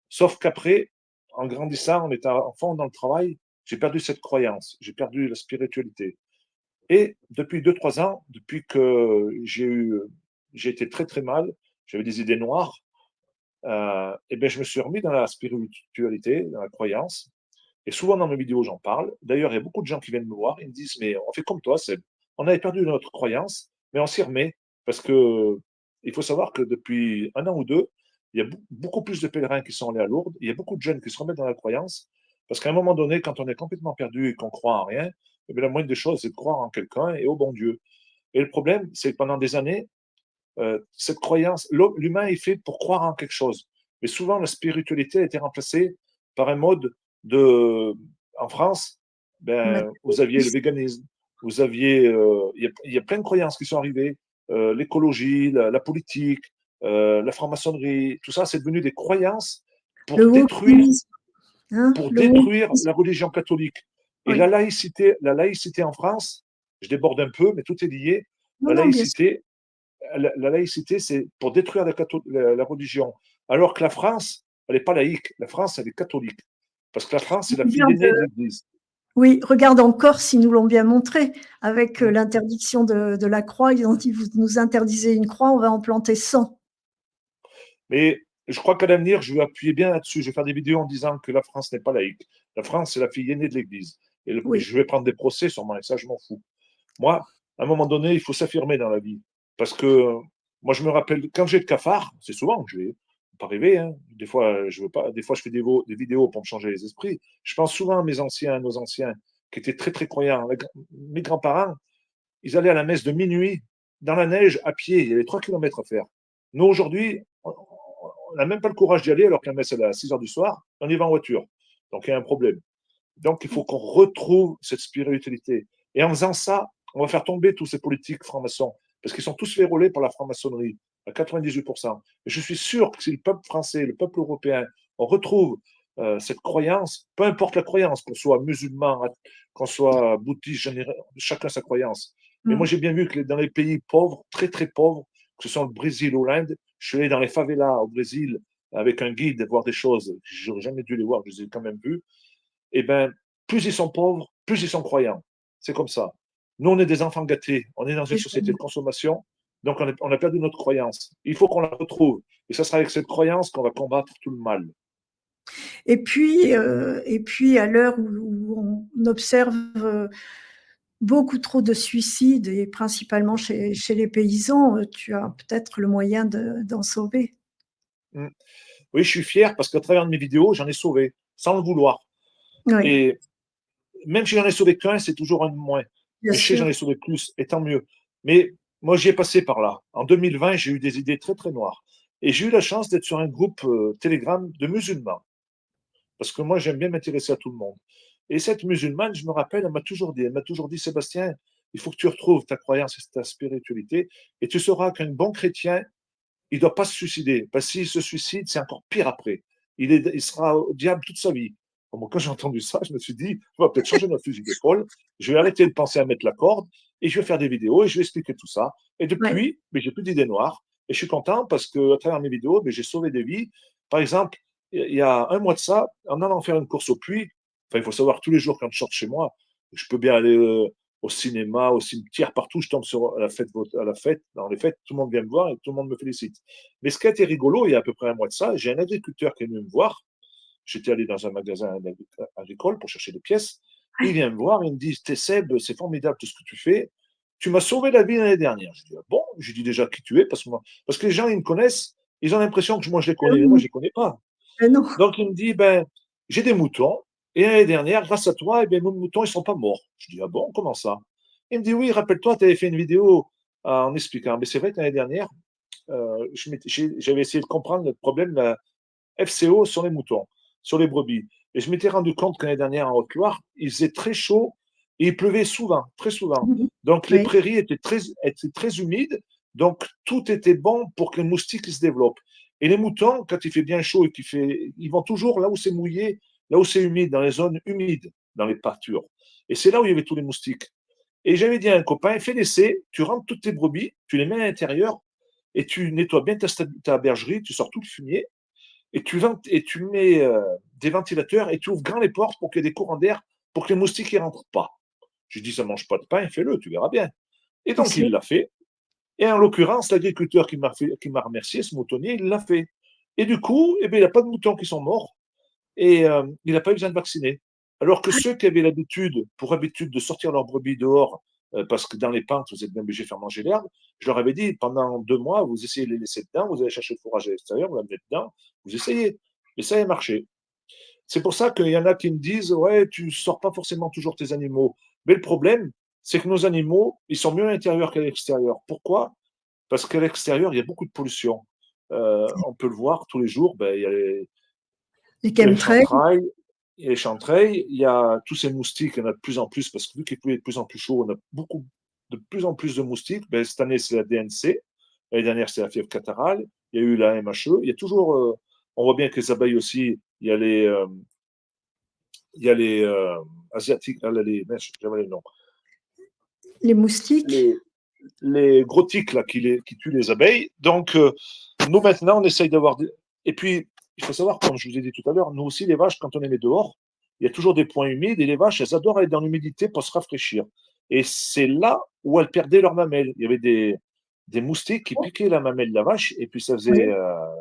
S2: Sauf qu'après, en grandissant, en étant enfant dans le travail, j'ai perdu cette croyance, j'ai perdu la spiritualité. Et depuis 2, 3 ans, depuis que j'ai été très très mal, j'avais des idées noires, et bien je me suis remis dans la spiritualité, dans la croyance. Et souvent dans mes vidéos, j'en parle. D'ailleurs, il y a beaucoup de gens qui viennent me voir, ils me disent, mais on fait comme toi, Seb. On avait perdu notre croyance, mais on s'y remet. Parce que il faut savoir que depuis 1 an ou 2, il y a beaucoup plus de pèlerins qui sont allés à Lourdes. Il y a beaucoup de jeunes qui se remettent dans la croyance. Parce qu'à un moment donné, quand on est complètement perdu et qu'on croit en rien, eh bien, la moindre des choses, c'est de croire en quelqu'un et au bon Dieu. Et le problème, c'est que pendant des années, cette croyance, l'humain est fait pour croire en quelque chose. Mais souvent, la spiritualité a été remplacée par un mode de. En France, ben, vous aviez le
S1: Matérialiste.
S2: véganisme, vous aviez. Il y a plein de croyances qui sont arrivées. L'écologie, la politique, la franc-maçonnerie, tout ça, c'est devenu des croyances
S1: Le wokisme, hein,
S2: pour
S1: le
S2: détruire
S1: wokisme,
S2: la religion catholique. Et
S1: oui.
S2: la laïcité en France, je déborde un peu, mais tout est lié.
S1: Non,
S2: La
S1: non, bien sûr.
S2: laïcité, la laïcité, c'est pour détruire la religion. Alors que la France, elle n'est pas laïque. La France, elle est catholique. Parce que la France, c'est la fille
S1: Regarde,
S2: aînée de l'Église.
S1: oui, regarde en Corse, ils nous l'ont bien montré. Avec
S2: Mm.
S1: l'interdiction de la croix, ils ont dit, vous nous interdisez une croix, on va en planter 100.
S2: Mais je crois qu'à l'avenir, je vais appuyer bien là-dessus. Je vais faire des vidéos en disant que la France n'est pas laïque. La France, c'est la fille aînée de l'Église. Et
S1: Oui,
S2: je vais prendre des procès sûrement, et ça, je m'en fous. Moi, à un moment donné, il faut s'affirmer dans la vie. Parce que moi, je me rappelle, quand j'ai le cafard, c'est souvent que je vais, pas rêver, hein. Des fois, je veux pas, des fois, je fais des vidéos pour me changer les esprits. Je pense souvent à mes anciens, à nos anciens, qui étaient très, très croyants. Mes grands-parents, ils allaient à la messe de minuit, dans la neige, à pied. Il y avait 3 kilomètres à faire. Nous, aujourd'hui, on n'a même pas le courage d'y aller, alors que la messe, elle est à 6 heures du soir, on y va en voiture. Donc, il y a un problème. Donc, il faut qu'on retrouve cette spiritualité. Et en faisant ça, on va faire tomber tous ces politiques francs-maçons, parce qu'ils sont tous vérolés par la franc-maçonnerie, à 98%. Et je suis sûr que si le peuple français, le peuple européen, on retrouve cette croyance, peu importe la croyance, qu'on soit musulman, qu'on soit bouddhiste, chacun sa croyance. Mais moi,
S1: mm,
S2: j'ai bien vu que dans les pays pauvres, très très pauvres, que ce soit le Brésil ou l'Inde, je suis allé dans les favelas au Brésil avec un guide voir des choses que j'aurais jamais dû les voir, je les ai quand même vues. Eh ben, plus ils sont pauvres, plus ils sont croyants. C'est comme ça. Nous, on est des enfants gâtés. On est dans une société de consommation. Donc, on a perdu notre croyance. Il faut qu'on la retrouve. Et ça sera avec cette croyance qu'on va combattre tout le mal.
S1: et puis à l'heure où on observe beaucoup trop de suicides, et principalement chez les paysans, tu as peut-être le moyen d'en sauver.
S2: Mm. Oui, je suis fier parce qu'à travers de mes vidéos, j'en ai sauvé, sans le vouloir.
S1: Oui,
S2: Et même si j'en ai sauvé qu'un, c'est toujours un de moins.
S1: bien
S2: Mais je sais que j'en ai
S1: sûr.
S2: sauvé plus, et tant mieux. Mais moi, j'y ai passé par là. En 2020, j'ai eu des idées très, très noires. Et j'ai eu la chance d'être sur un groupe Telegram de musulmans. Parce que moi, j'aime bien m'intéresser à tout le monde. Et cette musulmane, je me rappelle, elle m'a toujours dit, Sébastien, il faut que tu retrouves ta croyance et ta spiritualité, et tu sauras qu'un bon chrétien, il ne doit pas se suicider. Parce que s'il se suicide, c'est encore pire après. Il sera au diable toute sa vie. Bon, quand j'ai entendu ça, je me suis dit, on va peut-être changer notre fusil d'épaule. Je vais arrêter de penser à mettre la corde et je vais faire des vidéos et je vais expliquer tout ça. Et
S1: Ouais.
S2: depuis, mais j'ai plus d'idées noires. Et je suis content parce que à travers mes vidéos, mais j'ai sauvé des vies. Par exemple, il y a un mois de ça, en allant faire une course au puits, enfin, il faut savoir tous les jours quand je sors de chez moi, je peux bien aller au cinéma, au cimetière, partout, je tombe sur à la fête, dans les fêtes, tout le monde vient me voir et tout le monde me félicite. Mais ce qui a été rigolo, il y a à peu près un mois de ça, j'ai un agriculteur qui est venu me voir. J'étais allé dans un magasin agricole pour chercher des pièces. Il vient me voir, il me dit, t'es Seb, c'est formidable tout ce que tu fais. Tu m'as sauvé la vie l'année dernière. Je dis, ah bon, je dis déjà qui tu es, parce que les gens, ils me connaissent, ils ont l'impression que moi, je les
S1: Ah
S2: connais, mais moi,
S1: oui,
S2: je les connais pas.
S1: non.
S2: Donc, il me dit, ben, j'ai des moutons, et l'année dernière, grâce à toi, eh ben, mes moutons, ils sont pas morts. Je dis, ah bon, comment ça? Il me dit, oui, rappelle-toi, tu avais fait une vidéo en expliquant. Mais c'est vrai que l'année dernière, j'avais essayé de comprendre le problème FCO sur les moutons, sur les brebis. Et je m'étais rendu compte que l'année dernière en Haute-Loire, il faisait très chaud et il pleuvait souvent, très souvent. Donc les
S1: Oui,
S2: prairies étaient très humides, donc tout était bon pour que les moustiques se développent. Et les moutons, quand il fait bien chaud et ils vont toujours là où c'est mouillé, là où c'est humide, dans les zones humides, dans les pâtures. Et c'est là où il y avait tous les moustiques. Et j'avais dit à un copain, fais l'essai, tu rentres toutes tes brebis, tu les mets à l'intérieur et tu nettoies bien ta bergerie, tu sors tout le fumier et tu mets des ventilateurs et tu ouvres grand les portes pour qu'il y ait des courants d'air pour que les moustiques ne rentrent pas. Je dis, ça ne mange pas de pain, fais-le, tu verras bien. Et donc, il
S1: possible.
S2: l'a fait. Et en l'occurrence, l'agriculteur qui m'a remercié, ce moutonnier, il l'a fait. Et du coup, eh bien, il n'y a pas de moutons qui sont morts et il n'a pas eu besoin de vacciner. Alors que ceux qui avaient pour habitude de sortir leurs brebis dehors, parce que dans les pentes, vous êtes bien obligé de faire manger l'herbe, je leur avais dit, pendant 2 mois, vous essayez de les laisser dedans, vous allez chercher le fourrage à l'extérieur, vous l'amenez dedans, vous essayez. Et ça a marché. C'est pour ça qu'il y en a qui me disent, ouais, tu ne sors pas forcément toujours tes animaux. Mais le problème, c'est que nos animaux, ils sont mieux à l'intérieur qu'à l'extérieur. Pourquoi? Parce qu'à l'extérieur, il y a beaucoup de pollution. On peut le voir tous les jours, ben,
S1: Les
S2: il y a les
S1: chemtrails,
S2: chantrailles, il y a les chantrails, il y a tous ces moustiques, il y en a de plus en plus, parce que vu qu'il est de plus en plus chaud, on a de plus en plus de moustiques. Ben, cette année, c'est la DNC. L'année dernière, c'est la fièvre catarrhale. Il y a eu la MHE. Il y a toujours, on voit bien que les abeilles aussi, il y a les asiatiques, j'avais les noms,
S1: les moustiques.
S2: les, les gros tiques là, qui tuent les abeilles. Donc, nous maintenant, on essaye d'avoir des. Et puis, il faut savoir, comme je vous ai dit tout à l'heure, nous aussi, les vaches, quand on les met dehors, il y a toujours des points humides et les vaches, elles adorent aller dans l'humidité pour se rafraîchir. Et c'est là où elles perdaient leur mamelle. Il y avait des moustiques qui piquaient la mamelle de la vache et puis
S1: Oui.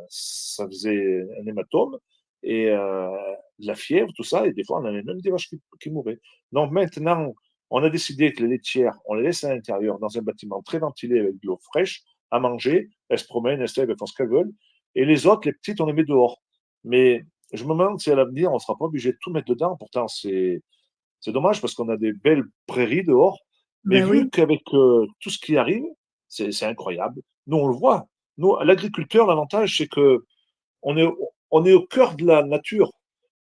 S2: ça faisait un hématome et de la fièvre, tout ça. Et des fois, on avait même des vaches qui mouraient. Donc maintenant, on a décidé que les laitières, on les laisse à l'intérieur dans un bâtiment très ventilé avec de l'eau fraîche à manger. Elles se promènent, elles se lèvent, elles font ce qu'elles veulent. Et les autres, les petites, on les met dehors. Mais je me demande si à l'avenir, on ne sera pas obligé de tout mettre dedans. Pourtant, c'est dommage parce qu'on a des belles prairies dehors. Mais
S1: Ben
S2: vu
S1: oui,
S2: qu'avec tout ce qui arrive, c'est incroyable. Nous, on le voit. Nous, l'agriculteur, l'avantage, c'est que on est, on est au cœur de la nature.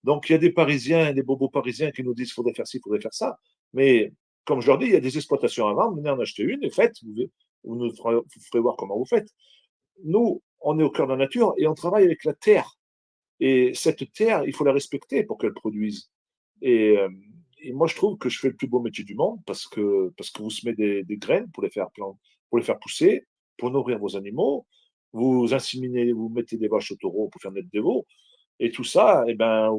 S2: Donc, il y a des Parisiens, des bobos parisiens qui nous disent qu'il faudrait faire ci, il faudrait faire ça. Mais comme je leur dis, il y a des exploitations à vendre, venez en acheter une et faites, vous ferez voir comment vous faites. Nous, on est au cœur de la nature et on travaille avec la terre. Et cette terre, il faut la respecter pour qu'elle produise. Et, euh, et moi, je trouve que je fais le plus beau métier du monde parce que vous semez des graines pour les faire pousser, pour nourrir vos animaux. Vous inséminez, vous mettez des vaches au taureau pour faire naître des veaux. Et tout ça, eh ben,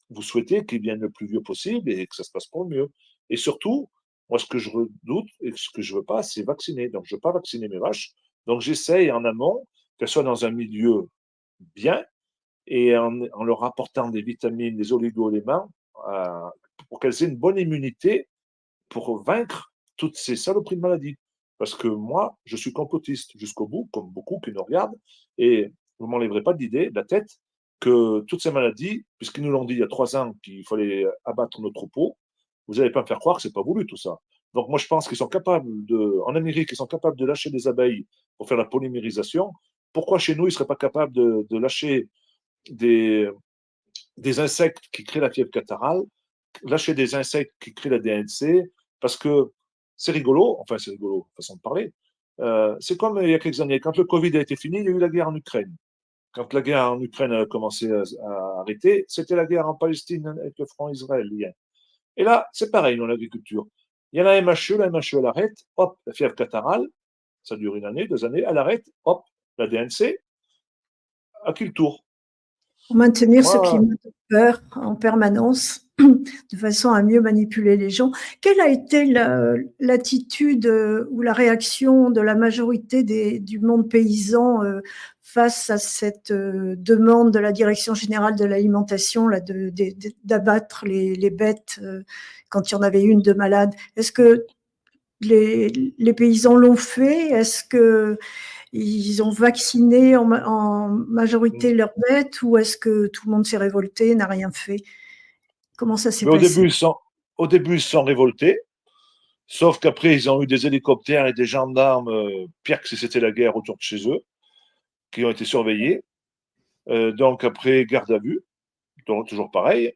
S2: vous souhaitez qu'il vienne le plus vieux possible et que ça se passe pour le mieux. Et surtout, moi, ce que je redoute et ce que je veux pas, c'est vacciner. Donc, je veux pas vacciner mes vaches. Donc, j'essaye en amont qu'elles soient dans un milieu bien et en leur apportant des vitamines, des oligo-éléments euh, pour qu'elles aient une bonne immunité pour vaincre toutes ces saloperies de maladies. Parce que moi, je suis complotiste jusqu'au bout, comme beaucoup qui nous regardent, et vous ne m'enlèverez pas d'idée, de la tête, que toutes ces maladies, puisqu'ils nous l'ont dit il y a 3 ans qu'il fallait abattre nos troupeaux, vous n'allez pas me faire croire que ce n'est pas voulu tout ça. Donc moi, je pense qu'ils sont capables en Amérique, ils sont capables de lâcher des abeilles pour faire la polymérisation. Pourquoi chez nous, ils ne seraient pas capables de lâcher des, des insectes qui créent la fièvre catarrhale, lâcher des insectes qui créent la DNC, parce que c'est rigolo, façon de parler. C'est comme il y a quelques années, quand le Covid a été fini, il y a eu la guerre en Ukraine. Quand la guerre en Ukraine a commencé à arrêter, c'était la guerre en Palestine avec le front israélien. Et là, c'est pareil dans l'agriculture. Il y a la MHE elle arrête, hop, la fièvre catarrhale, ça dure 1 année, 2 années, elle arrête, hop, la DNC, à qui le tour?
S1: pour maintenir ce
S2: Moi,
S1: climat de peur en permanence, de façon à mieux manipuler les gens. Quelle a été l'attitude ou la réaction de la majorité du monde paysan face à cette demande de la Direction générale de l'alimentation d'abattre les bêtes quand il y en avait une de malade? Est-ce que les paysans l'ont fait? Est-ce que ils ont vacciné en majorité leurs bêtes ou est-ce que tout le monde s'est révolté, n'a rien fait? Comment ça s'est
S2: mais
S1: passé?
S2: au début, ils se sont révoltés. Sauf qu'après, ils ont eu des hélicoptères et des gendarmes, pire que si c'était la guerre autour de chez eux, qui ont été surveillés. Donc après, garde à vue, donc toujours pareil.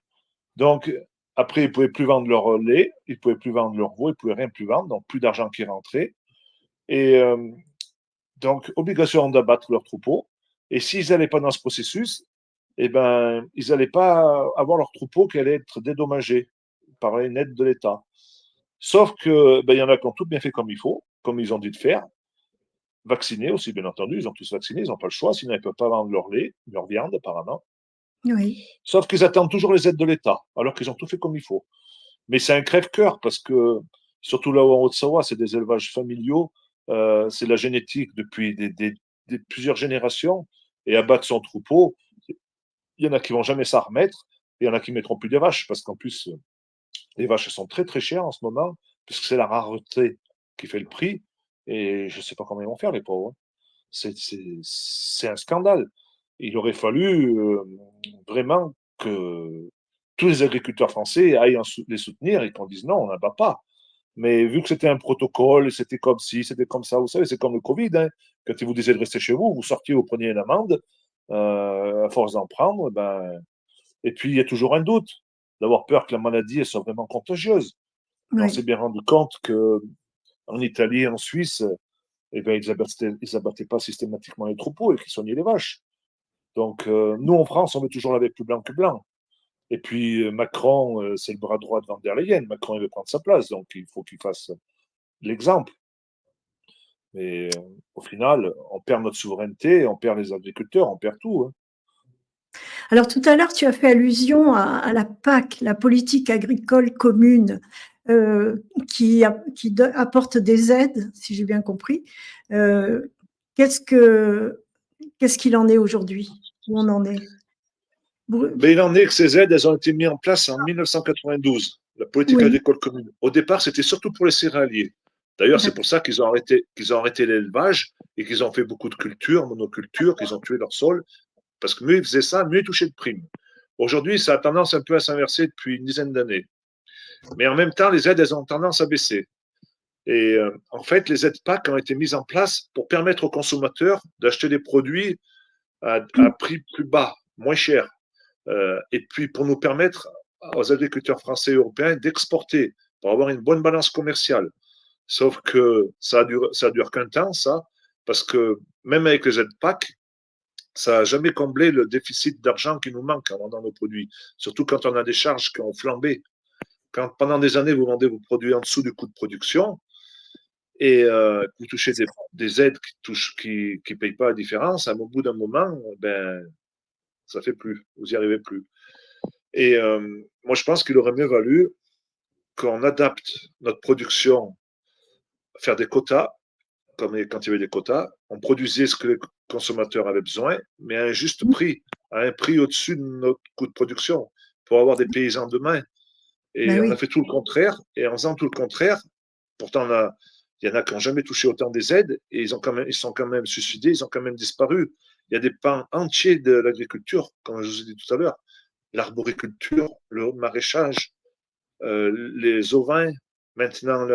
S2: Donc après, ils ne pouvaient plus vendre leur lait, ils ne pouvaient plus vendre leur veau, ils ne pouvaient rien plus vendre, donc plus d'argent qui rentrait. Et donc, obligation d'abattre leur troupeau. Et s'ils n'allaient pas dans ce processus, eh ben, ils n'allaient pas avoir leur troupeau qui allait être dédommagé par une aide de l'État. Sauf que, ben, il y en a qui ont tout bien fait comme il faut, comme ils ont dit de faire. Vaccinés aussi, bien entendu, ils ont tous vacciné, ils n'ont pas le choix, sinon ils ne peuvent pas vendre leur lait, leur viande, apparemment.
S1: Oui,
S2: Sauf qu'ils attendent toujours les aides de l'État, alors qu'ils ont tout fait comme il faut. Mais c'est un crève-cœur parce que, surtout là-haut en Haute-Savoie, c'est des élevages familiaux, c'est la génétique depuis plusieurs générations. Et abattre son troupeau, il y en a qui vont jamais s'en remettre, et il y en a qui mettront plus des vaches, parce qu'en plus, les vaches sont très très chères en ce moment, puisque c'est la rareté qui fait le prix. Et je ne sais pas comment ils vont faire, les pauvres, hein. C'est un scandale. Il aurait fallu vraiment que tous les agriculteurs français aillent les soutenir et qu'on dise non, on n'abat pas. Mais vu que c'était un protocole, c'était comme ci, c'était comme ça, vous savez, c'est comme le Covid, hein. Quand ils vous disaient de rester chez vous, vous sortiez, vous preniez une amende, à force d'en prendre, ben, et puis il y a toujours un doute, d'avoir peur que la maladie elle soit vraiment contagieuse. On s'est
S1: oui.
S2: bien rendu compte que en Italie, en Suisse, eh ben, ils abattaient pas systématiquement les troupeaux et qu'ils soignaient les vaches. Donc, nous, en France, on veut toujours laver plus blanc que blanc. Et puis, Macron, c'est le bras droit de Van der Leyen. Macron, il veut prendre sa place, donc il faut qu'il fasse l'exemple. Mais au final, on perd notre souveraineté, on perd les agriculteurs, on perd tout, hein.
S1: Alors tout à l'heure, tu as fait allusion à la PAC, la politique agricole commune, qui apporte des aides, si j'ai bien compris. Euh, qu'est-ce que, qu'est-ce qu'il en est aujourd'hui? Où on en est?
S2: Mais il en est que ces aides, elles ont été mises en place en 1992, la politique
S1: Oui,
S2: agricole commune. Au départ, c'était surtout pour les céréaliers. D'ailleurs, c'est pour
S1: d'accord.
S2: ça qu'ils ont arrêté l'élevage et qu'ils ont fait beaucoup de cultures, monocultures, qu'ils ont tué leur sol. Parce que mieux ils faisaient ça, mieux ils touchaient de primes. Aujourd'hui, ça a tendance un peu à s'inverser depuis une dizaine d'années. Mais en même temps, les aides, elles ont tendance à baisser. Et en fait, les aides PAC ont été mises en place pour permettre aux consommateurs d'acheter des produits à prix plus bas, moins cher. Et puis pour nous permettre aux agriculteurs français et européens d'exporter, pour avoir une bonne balance commerciale. Sauf que ça dure qu'un temps, ça, parce que même avec les aides PAC, ça n'a jamais comblé le déficit d'argent qui nous manque en vendant nos produits. Surtout quand on a des charges qui ont flambé. Quand pendant des années, vous vendez vos produits en dessous du coût de production et que vous touchez des aides qui payent pas la différence, au bout d'un moment, ben, ça fait plus. Vous n'y arrivez plus. Et moi, je pense qu'il aurait mieux valu qu'on adapte notre production, faire des quotas, comme quand il y avait des quotas, on produisait ce que les consommateurs avaient besoin, mais à un juste prix, à un prix au-dessus de notre coût de production, pour avoir des paysans demain.
S1: Ben
S2: Et on a
S1: oui.
S2: fait tout le contraire, et en faisant tout le contraire, pourtant il y en a qui n'ont jamais touché autant des aides, et ils sont quand même suicidés, ils ont quand même disparu. Il y a des pans entiers de l'agriculture, comme je vous ai dit tout à l'heure, l'arboriculture, le maraîchage, les ovins, maintenant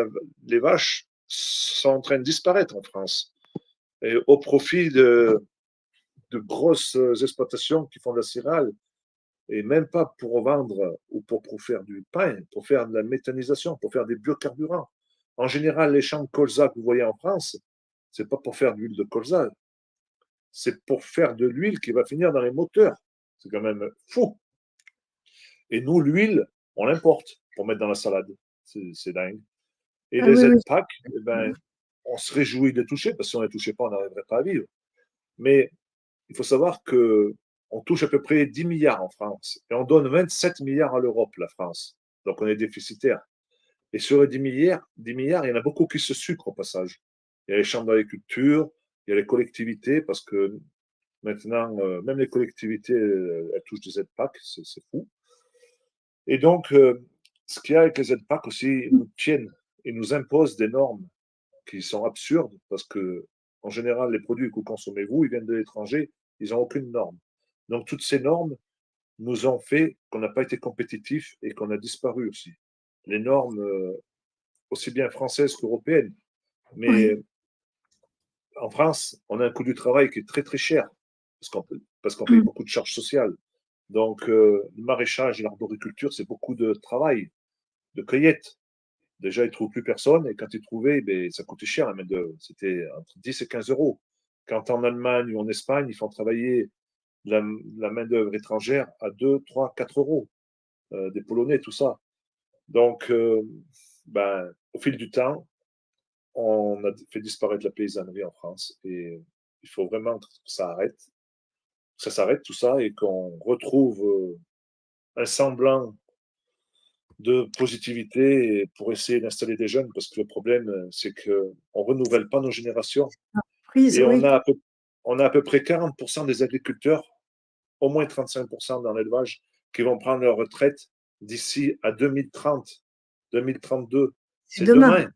S2: les vaches, sont en train de disparaître en France. Et au profit de grosses exploitations qui font de la céréale, et même pas pour vendre ou pour faire du pain, pour faire de la méthanisation, pour faire des biocarburants. En général, les champs de colza que vous voyez en France, c'est pas pour faire de l'huile de colza, c'est pour faire de l'huile qui va finir dans les moteurs. C'est quand même fou. Et nous, l'huile, on l'importe pour mettre dans la salade. C'est dingue. Et
S1: Ah oui,
S2: les
S1: oui.
S2: aides PAC, eh ben, on se réjouit de les toucher, parce que si on ne les touchait pas, on n'arriverait pas à vivre. Mais il faut savoir que on touche à peu près 10 milliards en France et on donne 27 milliards à l'Europe, la France. Donc on est déficitaire. Et sur les 10 milliards, il y en a beaucoup qui se sucrent au passage. Il y a les chambres d'agriculture, il y a les collectivités, parce que maintenant, même les collectivités, elles touchent des aides PAC, c'est fou. Et donc, ce qu'il y a avec les aides PAC aussi, ils nous tiennent, ils nous imposent des normes qui sont absurdes, parce que en général, les produits que vous consommez, vous, ils viennent de l'étranger, ils n'ont aucune norme. Donc, toutes ces normes nous ont fait qu'on n'a pas été compétitifs et qu'on a disparu aussi. Les normes, aussi bien françaises qu'européennes. Mais
S1: Oui.
S2: en France, on a un coût du travail qui est très très cher. parce qu'on paye beaucoup de charges sociales. Donc, le maraîchage et l'arboriculture, c'est beaucoup de travail, de cueillette. Déjà, ils ne trouvent plus personne et quand ils trouvaient, ben, ça coûtait cher la main-d'œuvre. C'était entre 10 et 15 euros. Quand en Allemagne ou en Espagne, ils font travailler la, la main-d'œuvre étrangère à 2, 3, 4 euros, des Polonais, tout ça. Donc, ben, au fil du temps, on a fait disparaître la paysannerie en France et il faut vraiment que ça s'arrête tout ça et qu'on retrouve un semblant de positivité pour essayer d'installer des jeunes parce que le problème, c'est qu'on ne renouvelle pas nos générations
S1: Prise,
S2: et
S1: oui.
S2: on a à peu près 40% des agriculteurs, au moins 35% dans l'élevage, qui vont prendre leur retraite d'ici à 2030, 2032.
S1: C'est
S2: C'est
S1: demain.
S2: demain,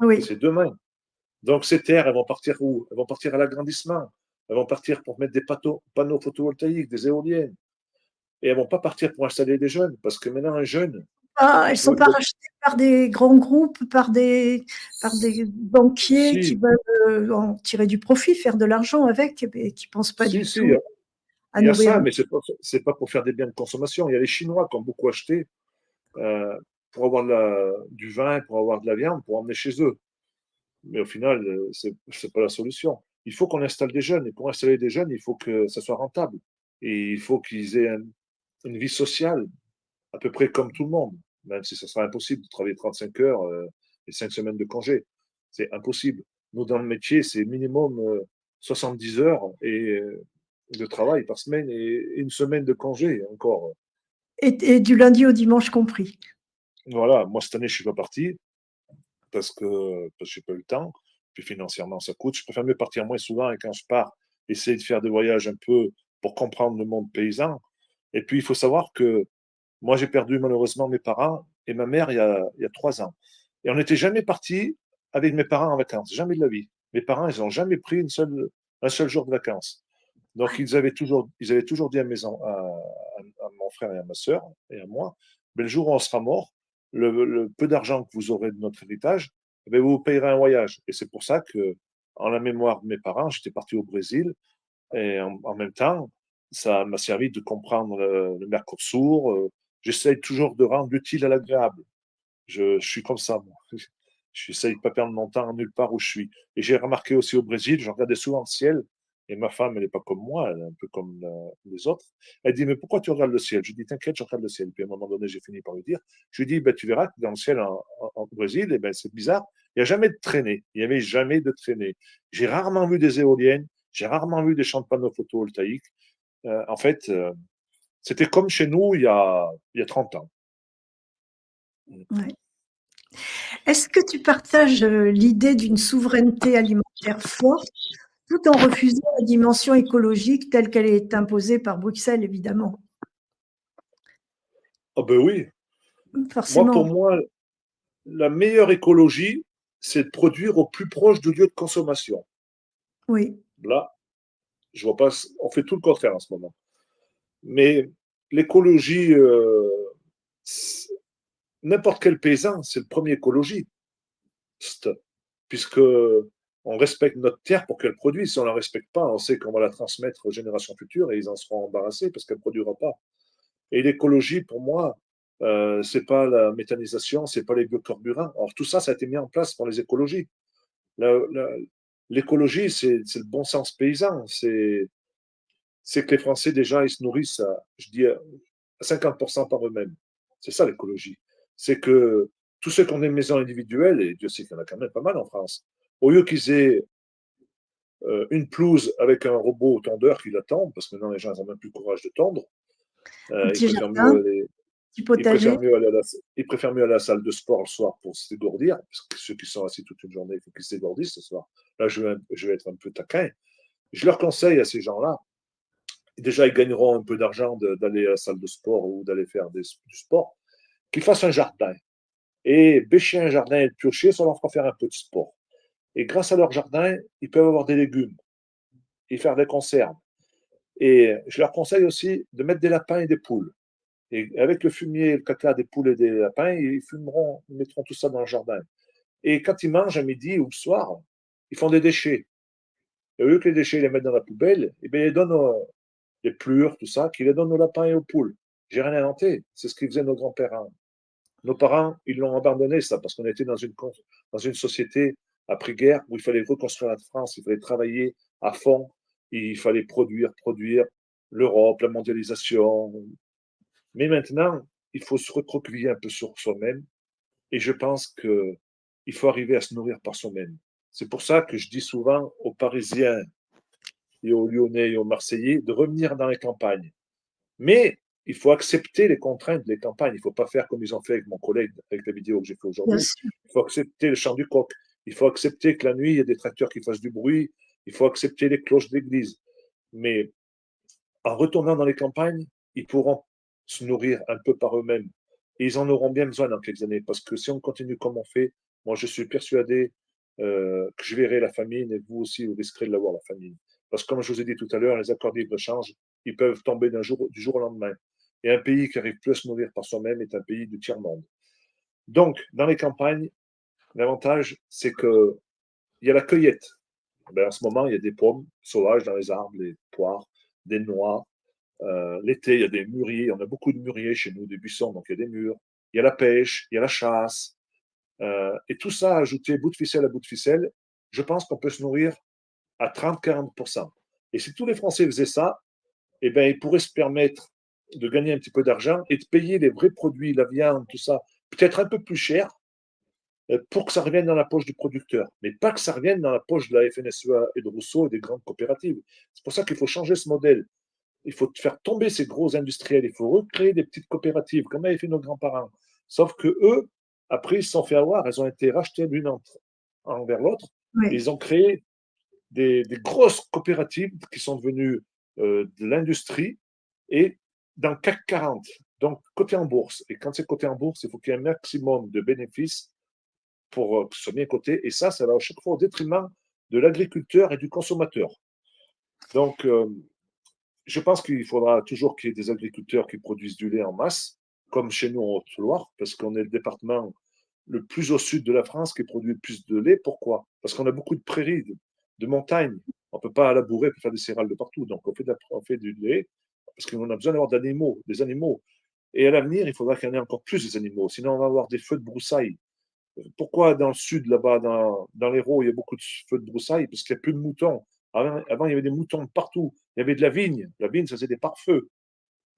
S1: Oui.
S2: c'est demain. Donc ces terres, elles vont partir où? Elles vont partir à l'agrandissement. Elles vont partir pour mettre des panneaux photovoltaïques, des éoliennes. Et elles vont pas partir pour installer des jeunes, parce que maintenant, un jeune,
S1: Ah, elles ne sont
S2: le-
S1: pas
S2: le-
S1: rachetées par des grands groupes, par des banquiers qui
S2: si,
S1: veulent en tirer du profit, faire de l'argent avec, et qui ne pensent pas
S2: si,
S1: du
S2: si,
S1: tout à
S2: il y a
S1: nourrir
S2: ça,
S1: le.
S2: mais c'est pas pour faire des biens de consommation. Il y a les Chinois qui ont beaucoup acheté euh, pour avoir du vin, pour avoir de la viande, pour emmener chez eux. Mais au final, c'est pas la solution. Il faut qu'on installe des jeunes. Et pour installer des jeunes, il faut que ça soit rentable. Et il faut qu'ils aient une vie sociale, à peu près comme tout le monde. Même si ce sera impossible de travailler 35 heures et 5 semaines de congé. C'est impossible. Nous, dans le métier, c'est minimum 70 heures de travail par semaine et une semaine de congé encore.
S1: Et du lundi au dimanche compris.
S2: Voilà, moi, cette année, je suis pas parti parce que j'ai pas eu le temps. Puis financièrement, ça coûte. Je préfère mieux partir moins souvent et quand je pars, essayer de faire des voyages un peu pour comprendre le monde paysan. Et puis, il faut savoir que moi, j'ai perdu malheureusement mes parents et ma mère il y a 3 ans. Et on n'était jamais parti avec mes parents en vacances, jamais de la vie. Mes parents, ils n'ont jamais pris un seul jour de vacances. Donc, ils avaient toujours dit à mon frère et à ma sœur et à moi, ben, le jour où on sera mort, le peu d'argent que vous aurez de notre héritage, ben, vous payerez un voyage. Et c'est pour ça que, en la mémoire de mes parents, j'étais parti au Brésil et en même temps, ça m'a servi de comprendre le Mercosur. J'essaye toujours de rendre l'utile à l'agréable. Je suis comme ça, moi. J'essaye de ne pas perdre mon temps nulle part où je suis. Et j'ai remarqué aussi au Brésil, je regardais souvent le ciel, et ma femme, elle n'est pas comme moi, elle est un peu comme les autres. Elle dit, mais pourquoi tu regardes le ciel? Je lui dis, t'inquiète, je regarde le ciel. Puis à un moment donné, j'ai fini par lui dire, je lui dis, ben, tu verras que dans le ciel en Brésil, eh ben, c'est bizarre, il n'y a jamais de traînée. Il n'y avait jamais de traînée. J'ai rarement vu des éoliennes, j'ai rarement vu des champs de panneaux photovoltaïques. En fait, c'était comme chez nous il y a 30 ans.
S1: Ouais. Est-ce que tu partages l'idée d'une souveraineté alimentaire forte tout en refusant la dimension écologique telle qu'elle est imposée par Bruxelles, évidemment?
S2: Ah ben oui, pour
S1: Forcément,
S2: moi, la meilleure écologie, c'est de produire au plus proche du lieu de consommation.
S1: oui.
S2: Là, je vois pas, on fait tout le contraire en ce moment. Mais l'écologie, n'importe quel paysan, c'est le premier écologiste, puisque on respecte notre terre pour qu'elle produise. Si on ne la respecte pas, on sait qu'on va la transmettre aux générations futures et ils en seront embarrassés parce qu'elle ne produira pas. Et l'écologie, pour moi, c'est pas la méthanisation, c'est pas les biocarburants. Alors tout ça, ça a été mis en place par les écologies. La- la- L'écologie, c'est le bon sens paysan. C'est que les Français, déjà, ils se nourrissent, je dis, à 50% par eux-mêmes. C'est ça l'écologie. C'est que tous ceux qui ont des maisons individuelles, et Dieu sait qu'il y en a quand même pas mal en France, au lieu qu'ils aient une pelouse avec un robot tondeur qui la tond, parce que maintenant les gens n'ont même plus le courage de tondre,
S1: Un
S2: ils
S1: petit
S2: préfèrent
S1: jardin, un
S2: mieux
S1: petit
S2: ils préfèrent
S1: potager.
S2: mieux aller à la, ils préfèrent mieux aller à la salle de sport le soir pour se dégourdir, parce que ceux qui sont assis toute une journée, il faut qu'ils se dégourdissent ce soir. Là, je vais être un peu taquin. Je leur conseille à ces gens-là, déjà, ils gagneront un peu d'argent d'aller à la salle de sport ou d'aller faire du sport, qu'ils fassent un jardin. Et bêcher un jardin et le piocher, ça leur fera faire un peu de sport. Et grâce à leur jardin, ils peuvent avoir des légumes et faire des conserves. Et je leur conseille aussi de mettre des lapins et des poules. Et avec le fumier et le caca des poules et des lapins, ils mettront tout ça dans le jardin. Et quand ils mangent à midi ou le soir, ils font des déchets. Et au lieu que les déchets, ils les mettent dans la poubelle, eh bien, ils donnent les plures, tout ça, qu'ils les donnent aux lapins et aux poules. J'ai rien inventé. C'est ce qu'ils faisaient nos grands-parents. Nos parents, ils l'ont abandonné, ça, parce qu'on était dans une société après-guerre où il fallait reconstruire la France, il fallait travailler à fond, il fallait produire l'Europe, la mondialisation. Mais maintenant, il faut se recroqueviller un peu sur soi-même et je pense qu'il faut arriver à se nourrir par soi-même. C'est pour ça que je dis souvent aux Parisiens et aux Lyonnais et aux Marseillais de revenir dans les campagnes. Mais il faut accepter les contraintes des campagnes. Il ne faut pas faire comme ils ont fait avec mon collègue, avec la vidéo que j'ai fait
S1: bien
S2: aujourd'hui.
S1: sûr.
S2: Il faut accepter le chant du coq. Il faut accepter que la nuit, il y a des tracteurs qui fassent du bruit. Il faut accepter les cloches d'église. Mais en retournant dans les campagnes, ils pourront se nourrir un peu par eux-mêmes. Et ils en auront bien besoin dans quelques années. Parce que si on continue comme on fait, moi, je suis persuadé que je verrai la famine et vous aussi, vous risquerez de l'avoir, la famine. Parce que comme je vous ai dit tout à l'heure, les accords de libre-échange, ils peuvent tomber du jour au lendemain. Et un pays qui arrive plus à se nourrir par soi-même est un pays du tiers-monde. Donc, dans les campagnes, l'avantage, c'est qu'il y a la cueillette. Ben, en ce moment, il y a des pommes sauvages dans les arbres, des poires, des noix. L'été, il y a des mûriers. On a beaucoup de mûriers chez nous, des buissons, donc il y a des mûres. Il y a la pêche, il y a la chasse. Et tout ça, ajouté bout de ficelle à bout de ficelle, je pense qu'on peut se nourrir à 30-40%. Et si tous les Français faisaient ça, eh ben, ils pourraient se permettre de gagner un petit peu d'argent et de payer les vrais produits, la viande, tout ça, peut-être un peu plus cher pour que ça revienne dans la poche du producteur, mais pas que ça revienne dans la poche de la FNSEA et de Rousseau et des grandes coopératives. C'est pour ça qu'il faut changer ce modèle. Il faut faire tomber ces gros industriels. Il faut recréer des petites coopératives, comme avaient fait nos grands-parents. Sauf que eux, après, ils se sont fait avoir. Elles ont été rachetées l'une envers l'autre. Et
S1: Oui,
S2: ils ont créé des grosses coopératives qui sont devenues de l'industrie et dans le CAC 40. Donc, côté en bourse. Et quand c'est côté en bourse, il faut qu'il y ait un maximum de bénéfices pour que ce soit bien coté. Et ça va à chaque fois au détriment de l'agriculteur et du consommateur. Donc, je pense qu'il faudra toujours qu'il y ait des agriculteurs qui produisent du lait en masse, comme chez nous en Haute-Loire, parce qu'on est le département le plus au sud de la France qui produit le plus de lait. Pourquoi? Parce qu'on a beaucoup de prairies, de montagnes. On ne peut pas labourer pour faire des céréales de partout. Donc, on fait du lait parce qu'on a besoin d'avoir des animaux. Et à l'avenir, il faudra qu'il y en ait encore plus des animaux. Sinon, on va avoir des feux de broussailles. Pourquoi dans le sud, là-bas, dans l'Hérault, il y a beaucoup de feux de broussailles? Parce qu'il n'y a plus de moutons. Avant, il y avait des moutons partout. Il y avait de la vigne. La vigne, ça faisait des pare-feux.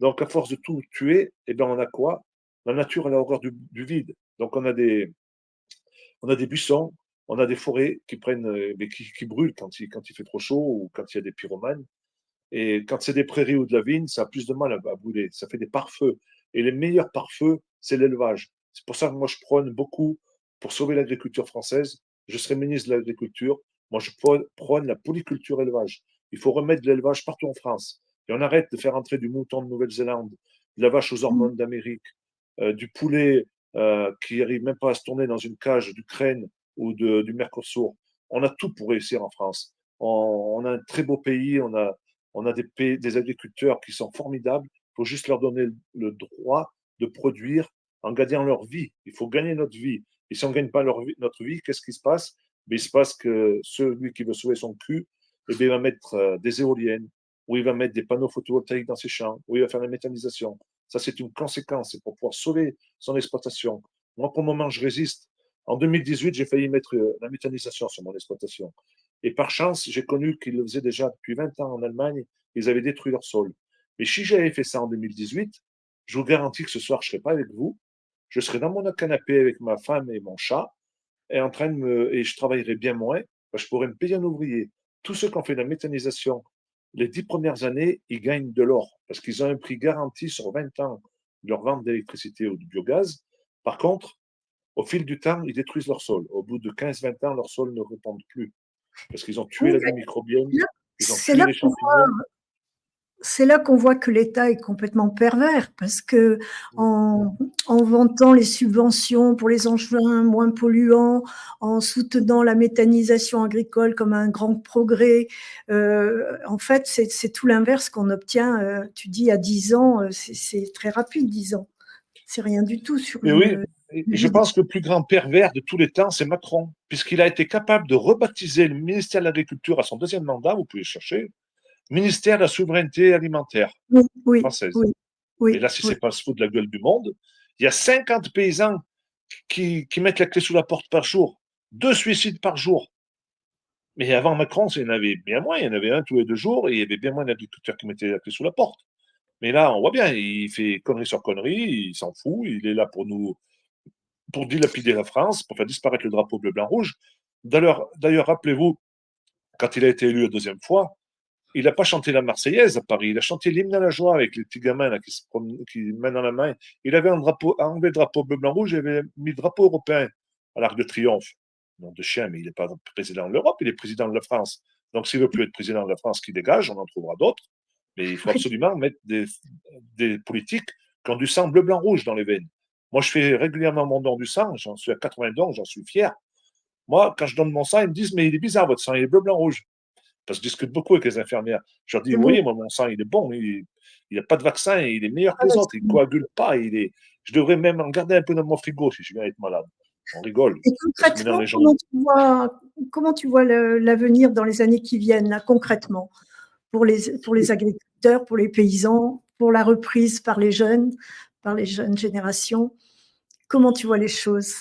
S2: Donc, à force de tout tuer, eh ben, on a quoi? La nature, elle a horreur du vide. Donc, on a des buissons, on a des forêts qui prennent, mais qui brûlent quand il fait trop chaud ou quand il y a des pyromanes. Et quand c'est des prairies ou de la vigne, ça a plus de mal à brûler. Ça fait des pare-feux. Et les meilleurs pare-feux, c'est l'élevage. C'est pour ça que moi, je prône beaucoup pour sauver l'agriculture française. Je serai ministre de l'Agriculture. Moi, je prône la polyculture élevage. Il faut remettre de l'élevage partout en France. Et on arrête de faire entrer du mouton de Nouvelle-Zélande, de la vache aux hormones d'Amérique, du poulet qui n'arrive même pas à se tourner dans une cage d'Ukraine ou du Mercosur. On a tout pour réussir en France. On a un très beau pays, on a des agriculteurs qui sont formidables. Il faut juste leur donner le droit de produire en gagnant leur vie. Il faut gagner notre vie. Et si on ne gagne pas notre vie, qu'est-ce qui se passe? Mais il se passe que celui qui veut sauver son cul, eh bien, il va mettre des éoliennes, ou il va mettre des panneaux photovoltaïques dans ses champs, ou il va faire la méthanisation. Ça, c'est une conséquence. C'est pour pouvoir sauver son exploitation. Moi, pour le moment, je résiste. En 2018, j'ai failli mettre la méthanisation sur mon exploitation. Et par chance, j'ai connu qu'ils le faisaient déjà depuis 20 ans en Allemagne. Ils avaient détruit leur sol. Mais si j'avais fait ça en 2018, je vous garantis que ce soir, je ne serais pas avec vous. Je serais dans mon canapé avec ma femme et mon chat et et je travaillerais bien moins. Je pourrais me payer un ouvrier. Tous ceux qui ont fait de la méthanisation les 10 premières années, ils gagnent de l'or parce qu'ils ont un prix garanti sur 20 ans de leur vente d'électricité ou de biogaz. Par contre, au fil du temps, ils détruisent leur sol. Au bout de 15-20 ans, leur sol ne répond plus parce qu'ils ont tué
S1: oui,
S2: la vie microbienne,
S1: là,
S2: ils ont
S1: c'est
S2: tué
S1: là
S2: les
S1: qu'on
S2: champignons.
S1: c'est là qu'on voit que l'État est complètement pervers parce que en, en vantant les subventions pour les engins moins polluants, en soutenant la méthanisation agricole comme un grand progrès, en fait, c'est tout l'inverse qu'on obtient. Tu dis à 10 ans, c'est très rapide, 10 ans. C'est rien du tout sur
S2: Et oui,
S1: une.
S2: Et je pense que le plus grand pervers de tous les temps, c'est Macron, puisqu'il a été capable de rebaptiser le ministère de l'Agriculture à son deuxième mandat, vous pouvez chercher, ministère de la souveraineté alimentaire
S1: Oui, oui,
S2: française.
S1: oui,
S2: Mais
S1: oui,
S2: là, si
S1: oui.
S2: c'est pas se foutre de la gueule du monde, il y a 50 paysans qui mettent la clé sous la porte par jour, 2 suicides par jour. Mais avant Macron, il y en avait bien moins, il y en avait un tous les 2 jours, et il y avait bien moins d'agriculteurs qui mettaient la clé sous la porte. Mais là, on voit bien, il fait connerie sur connerie, il s'en fout, il est là pour dilapider la France, pour faire disparaître le drapeau bleu, blanc, rouge. D'ailleurs, rappelez-vous, quand il a été élu la deuxième fois, il n'a pas chanté la Marseillaise à Paris, il a chanté l'hymne à la joie avec les petits gamins là, qui mènent dans la main. Il avait enlevé le drapeau bleu, blanc, rouge, il avait mis le drapeau européen à l'Arc de Triomphe. Nom de chien, mais il n'est pas président de l'Europe, il est président de la France. Donc s'il ne veut plus être président de la France, qui dégage, on en trouvera d'autres. Mais il faut absolument mettre des politiques qui ont du sang bleu, blanc, rouge dans les veines. Moi, je fais régulièrement mon don du sang, j'en suis à 80 dons, j'en suis fier. Moi, quand je donne mon sang, ils me disent, mais il est bizarre, votre sang, il est bleu, blanc, rouge. Parce que je discute beaucoup avec les infirmières. Je leur dis,
S1: C'est
S2: vous
S1: beau.
S2: voyez, moi, mon sang, il est bon, il n'a pas de vaccin, il est meilleur que
S1: Ah,
S2: les autres, il ne
S1: absolument.
S2: coagule pas, je devrais même en garder un peu dans mon frigo si je viens être malade. On rigole.
S1: Et
S2: Parce que maintenant,
S1: concrètement,
S2: les gens.
S1: comment tu vois l'avenir dans les années qui viennent, là, concrètement, pour les agriculteurs, pour les paysans, pour la reprise par les jeunes générations? Comment tu vois les choses?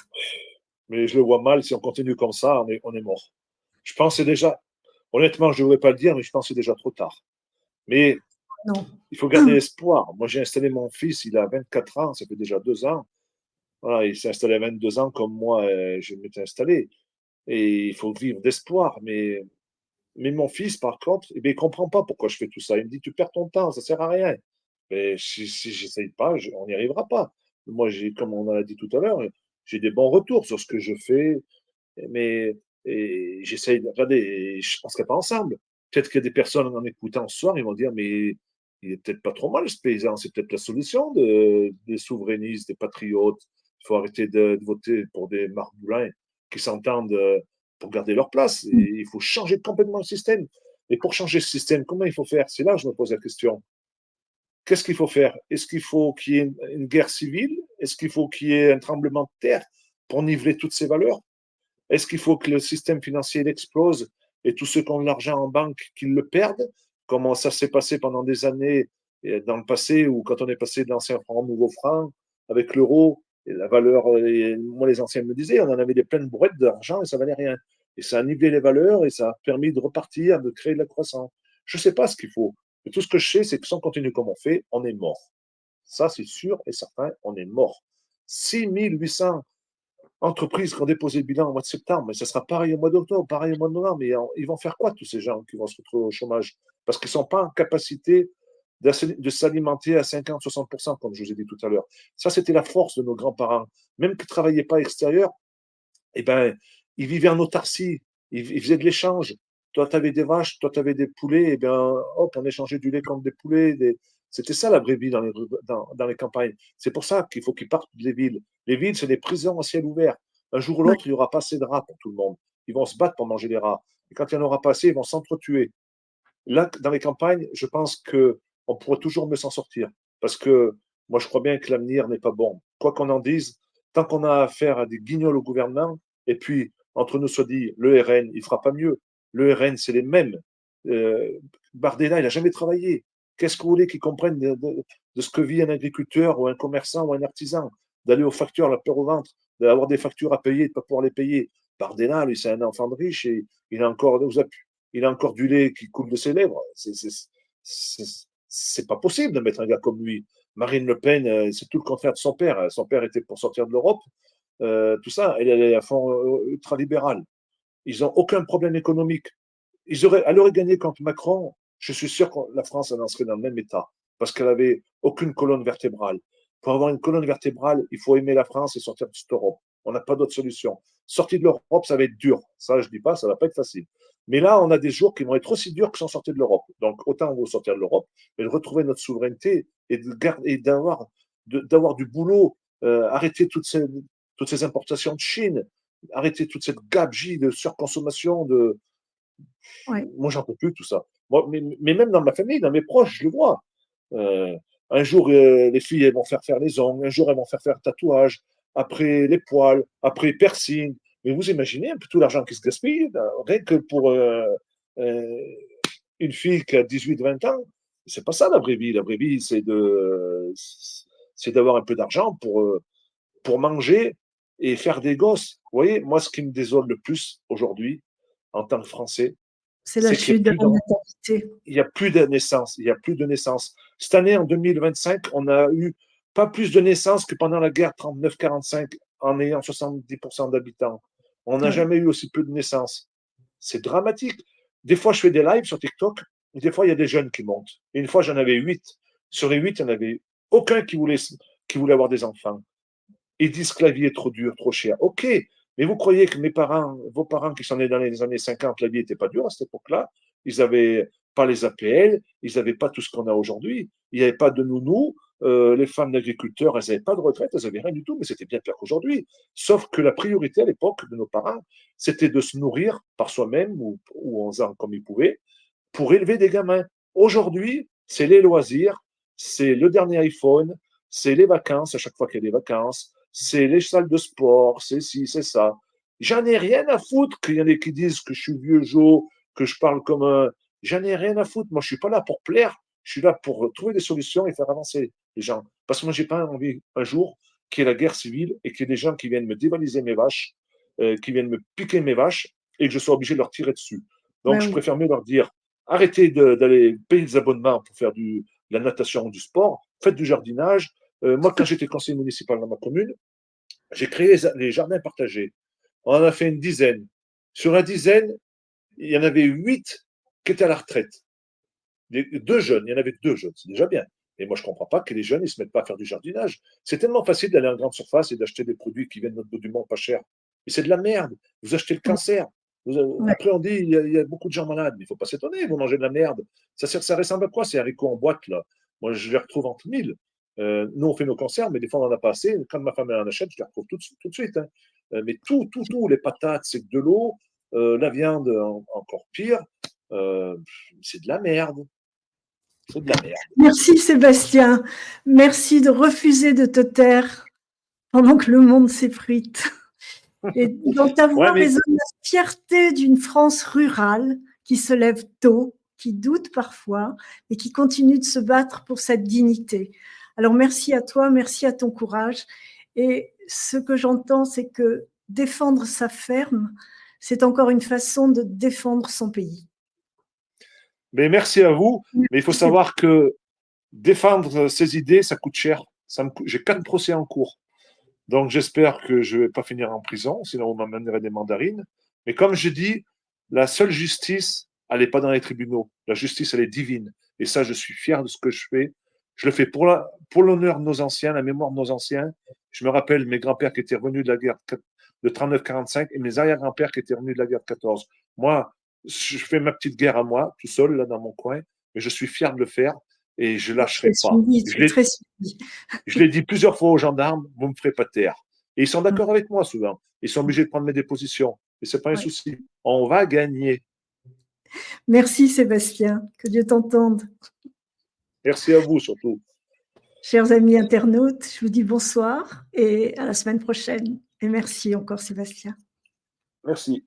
S2: Mais je le vois mal, si on continue comme ça, on est mort. Je pense que c'est déjà, honnêtement, je ne devrais pas le dire, mais je pense que c'est déjà trop tard. Mais
S1: Non.
S2: il faut garder espoir. Moi, j'ai installé mon fils, il a 24 ans, ça fait déjà 2 ans. Voilà, il s'est installé à 22 ans comme moi, je m'étais installé. Et il faut vivre d'espoir. Mais mon fils, par contre, eh bien, il ne comprend pas pourquoi je fais tout ça. Il me dit, tu perds ton temps, ça ne sert à rien. Mais si je n'essaye pas, on n'y arrivera pas. Moi, comme on a dit tout à l'heure, j'ai des bons retours sur ce que je fais, mais j'essaye de regarder, et je ne penserai pas ensemble. Peut-être qu'il y a des personnes en écoutant ce soir, ils vont dire, mais il est peut-être pas trop mal ce paysan, c'est peut-être la solution des souverainistes, des patriotes. Il faut arrêter de voter pour des marboulins qui s'entendent pour garder leur place. Et il faut changer complètement le système. Et pour changer ce système, comment il faut faire? C'est là que je me pose la question. Qu'est-ce qu'il faut faire? Est-ce qu'il faut qu'il y ait une guerre civile? Est-ce qu'il faut qu'il y ait un tremblement de terre pour niveler toutes ces valeurs? Est-ce qu'il faut que le système financier explose et tous ceux qui ont de l'argent en banque qu'ils le perdent, comme ça s'est passé pendant des années dans le passé, où quand on est passé de l'ancien franc au nouveau franc, avec l'euro, et la valeur, moi les anciens me disaient, on en avait des pleines brouettes d'argent et ça valait rien. Et ça a nivelé les valeurs et ça a permis de repartir, de créer de la croissance. Je ne sais pas ce qu'il faut. Mais tout ce que je sais, c'est que si on continue comme on fait, on est mort. Ça, c'est sûr et certain, on est mort. 6 800 entreprises qui ont déposé le bilan au mois de septembre, mais ça sera pareil au mois d'octobre, pareil au mois de novembre. Mais ils vont faire quoi, tous ces gens qui vont se retrouver au chômage? Parce qu'ils ne sont pas en capacité de s'alimenter à 50-60%, comme je vous ai dit tout à l'heure. Ça, c'était la force de nos grands-parents. Même qu'ils ne travaillaient pas à l'extérieur, eh ben, ils vivaient en autarcie, ils faisaient de l'échange. Toi, tu avais des vaches, toi, tu avais des poulets, et bien, hop, on échangeait du lait contre des poulets. C'était ça la vraie vie dans les campagnes. C'est pour ça qu'il faut qu'ils partent des villes. Les villes, c'est des prisons à ciel ouvert. Un jour ou
S1: Ouais.
S2: l'autre, il n'y aura pas assez de rats pour tout le monde. Ils vont se battre pour manger les rats. Et quand il n'y en aura pas assez, ils vont s'entretuer. Là, dans les campagnes, je pense qu'on pourra toujours mieux s'en sortir. Parce que moi, je crois bien que l'avenir n'est pas bon. Quoi qu'on en dise, tant qu'on a affaire à des guignols au gouvernement, et puis, entre nous soit dit, le RN, il ne fera pas mieux. Le RN, c'est les mêmes. Bardella, il n'a jamais travaillé. Qu'est-ce que vous voulez qu'ils comprennent de ce que vit un agriculteur ou un commerçant ou un artisan? D'aller aux factures, la peur au ventre, d'avoir des factures à payer, de ne pas pouvoir les payer. Bardella, lui, c'est un enfant de riche et il a encore, il a encore du lait qui coule de ses lèvres. C'est pas possible de mettre un gars comme lui. Marine Le Pen, c'est tout le contraire de son père. Son père était pour sortir de l'Europe, tout ça. Elle est à fond ultralibérale. Ils n'ont aucun problème économique. Elle aurait gagné contre Macron. Je suis sûr que la France en serait dans le même état parce qu'elle avait aucune colonne vertébrale. Pour avoir une colonne vertébrale, il faut aimer la France et sortir de cette Europe. On n'a pas d'autre solution. Sortir de l'Europe, ça va être dur. Ça, je ne dis pas, ça ne va pas être facile. Mais là, on a des jours qui vont être aussi durs que sans sortir de l'Europe. Donc, autant on va sortir de l'Europe et de retrouver notre souveraineté et d'avoir du boulot, arrêter toutes ces importations de Chine, arrêter toute cette gabegie de surconsommation.
S1: Ouais.
S2: Moi, j'en peux plus tout ça. Moi, mais même dans ma famille, dans mes proches, je le vois. Euh, un jour, les filles, elles vont faire les ongles. Un jour, elles vont faire tatouage. après les poils, après piercing. Mais vous imaginez un peu tout l'argent qui se gaspille, rien que pour euh, une fille qui a 18-20 ans. C'est pas ça la vraie vie. La vraie vie, c'est d'avoir un peu d'argent pour manger et faire des gosses. Vous voyez, moi, ce qui me désole le plus aujourd'hui, en tant que Français,
S1: C'est la
S2: c'est qu'il
S1: chute de la natalité.
S2: n'y a plus de naissances. Il y a plus de naissances. Cette année, en 2025, on a eu pas plus de naissances que pendant la guerre 39-45, en ayant 70% d'habitants. On n'a
S1: Ouais.
S2: jamais eu aussi peu de naissances. C'est dramatique. Des fois, je fais des lives sur TikTok, et des fois, il y a des jeunes qui montent. Et une fois, j'en avais 8. Sur les 8, il n'y en avait aucun qui voulait avoir des enfants. Ils disent que la vie est trop dure, trop chère. OK, mais vous croyez que vos parents qui sont nés dans les années 50, la vie n'était pas dure à cette époque-là? Ils n'avaient pas les APL, ils n'avaient pas tout ce qu'on a aujourd'hui. Il n'y avait pas de nounou. Les femmes d'agriculteurs, elles n'avaient pas de retraite, elles n'avaient rien du tout, mais c'était bien pire qu'aujourd'hui. Sauf que la priorité à l'époque de nos parents, c'était de se nourrir par soi-même ou en faisant comme ils pouvaient pour élever des gamins. Aujourd'hui, c'est les loisirs, c'est le dernier iPhone, c'est les vacances, à chaque fois qu'il y a des vacances, c'est les salles de sport, c'est ci, c'est ça. J'en ai rien à foutre qu'il y en ait qui disent que je suis vieux Joe, que je parle comme un. J'en ai rien à foutre. Moi, je suis pas là pour plaire. Je suis là pour trouver des solutions et faire avancer les gens. Parce que moi, j'ai pas envie un jour qu'il y ait la guerre civile et qu'il y ait des gens qui viennent me dévaliser mes vaches, qui viennent me piquer mes vaches et que je sois obligé de leur tirer dessus.
S1: Ouais,
S2: Donc, je
S1: oui.
S2: préfère mieux leur dire arrêtez d'aller payer des abonnements pour faire de la natation ou du sport, faites du jardinage. Moi, quand j'étais conseiller municipal dans ma commune, j'ai créé les jardins partagés. On en a fait une dizaine. Sur la dizaine, il y en avait 8 qui étaient à la retraite. Deux jeunes, il y en avait deux jeunes, c'est déjà bien. Et moi, je ne comprends pas que les jeunes ne se mettent pas à faire du jardinage. C'est tellement facile d'aller en grande surface et d'acheter des produits qui viennent de notre bout du monde pas cher. Mais c'est de la merde. Vous achetez le cancer.
S1: Ouais.
S2: Après, on dit il y a beaucoup de gens malades. Mais il ne faut pas s'étonner, vous mangez de la merde. Ça ressemble à quoi ces haricots en boîte, là? Moi, je les retrouve entre mille. Nous, on fait nos conserves, mais des fois, on n'en a pas assez. Quand ma femme en achète, je les retrouve tout de suite. Hein. Mais tout, les patates, c'est de l'eau. La viande, encore pire. Euh, c'est de la merde. C'est de la merde.
S1: Merci Sébastien. Merci de refuser de te taire pendant que le monde s'effrite. Et dans ta
S2: Ouais,
S1: voix
S2: mais
S1: résonne la fierté d'une France rurale qui se lève tôt, qui doute parfois, et qui continue de se battre pour sa dignité. Alors merci à toi, merci à ton courage. Et ce que j'entends, c'est que défendre sa ferme, c'est encore une façon de défendre son pays.
S2: merci à vous. Mais il faut
S1: Merci.
S2: savoir que défendre ses idées, ça coûte cher. J'ai 4 procès en cours. Donc j'espère que je ne vais pas finir en prison, sinon on m'amènerait des mandarines. Mais comme je dis, la seule justice, elle n'est pas dans les tribunaux. La justice, elle est divine. Et ça, je suis fier de ce que je fais. Je le fais pour l'honneur de nos anciens, la mémoire de nos anciens. Je me rappelle mes grands-pères qui étaient revenus de la guerre de 39-45 et mes arrière-grands-pères qui étaient revenus de la guerre de 14. Moi, je fais ma petite guerre à moi, tout seul, là, dans mon coin, mais je suis fier de le faire et je ne lâcherai pas.
S1: Tu es très suivi.
S2: Je l'ai dit plusieurs fois aux gendarmes, vous ne me ferez pas taire. Et ils sont d'accord avec moi souvent. Ils sont obligés de prendre mes dépositions. Et ce n'est pas un
S1: Ouais.
S2: souci. On va gagner.
S1: Merci Sébastien, que Dieu t'entende.
S2: Merci à vous surtout.
S1: Chers amis internautes, je vous dis bonsoir et à la semaine prochaine. Et merci encore Sébastien.
S2: Merci.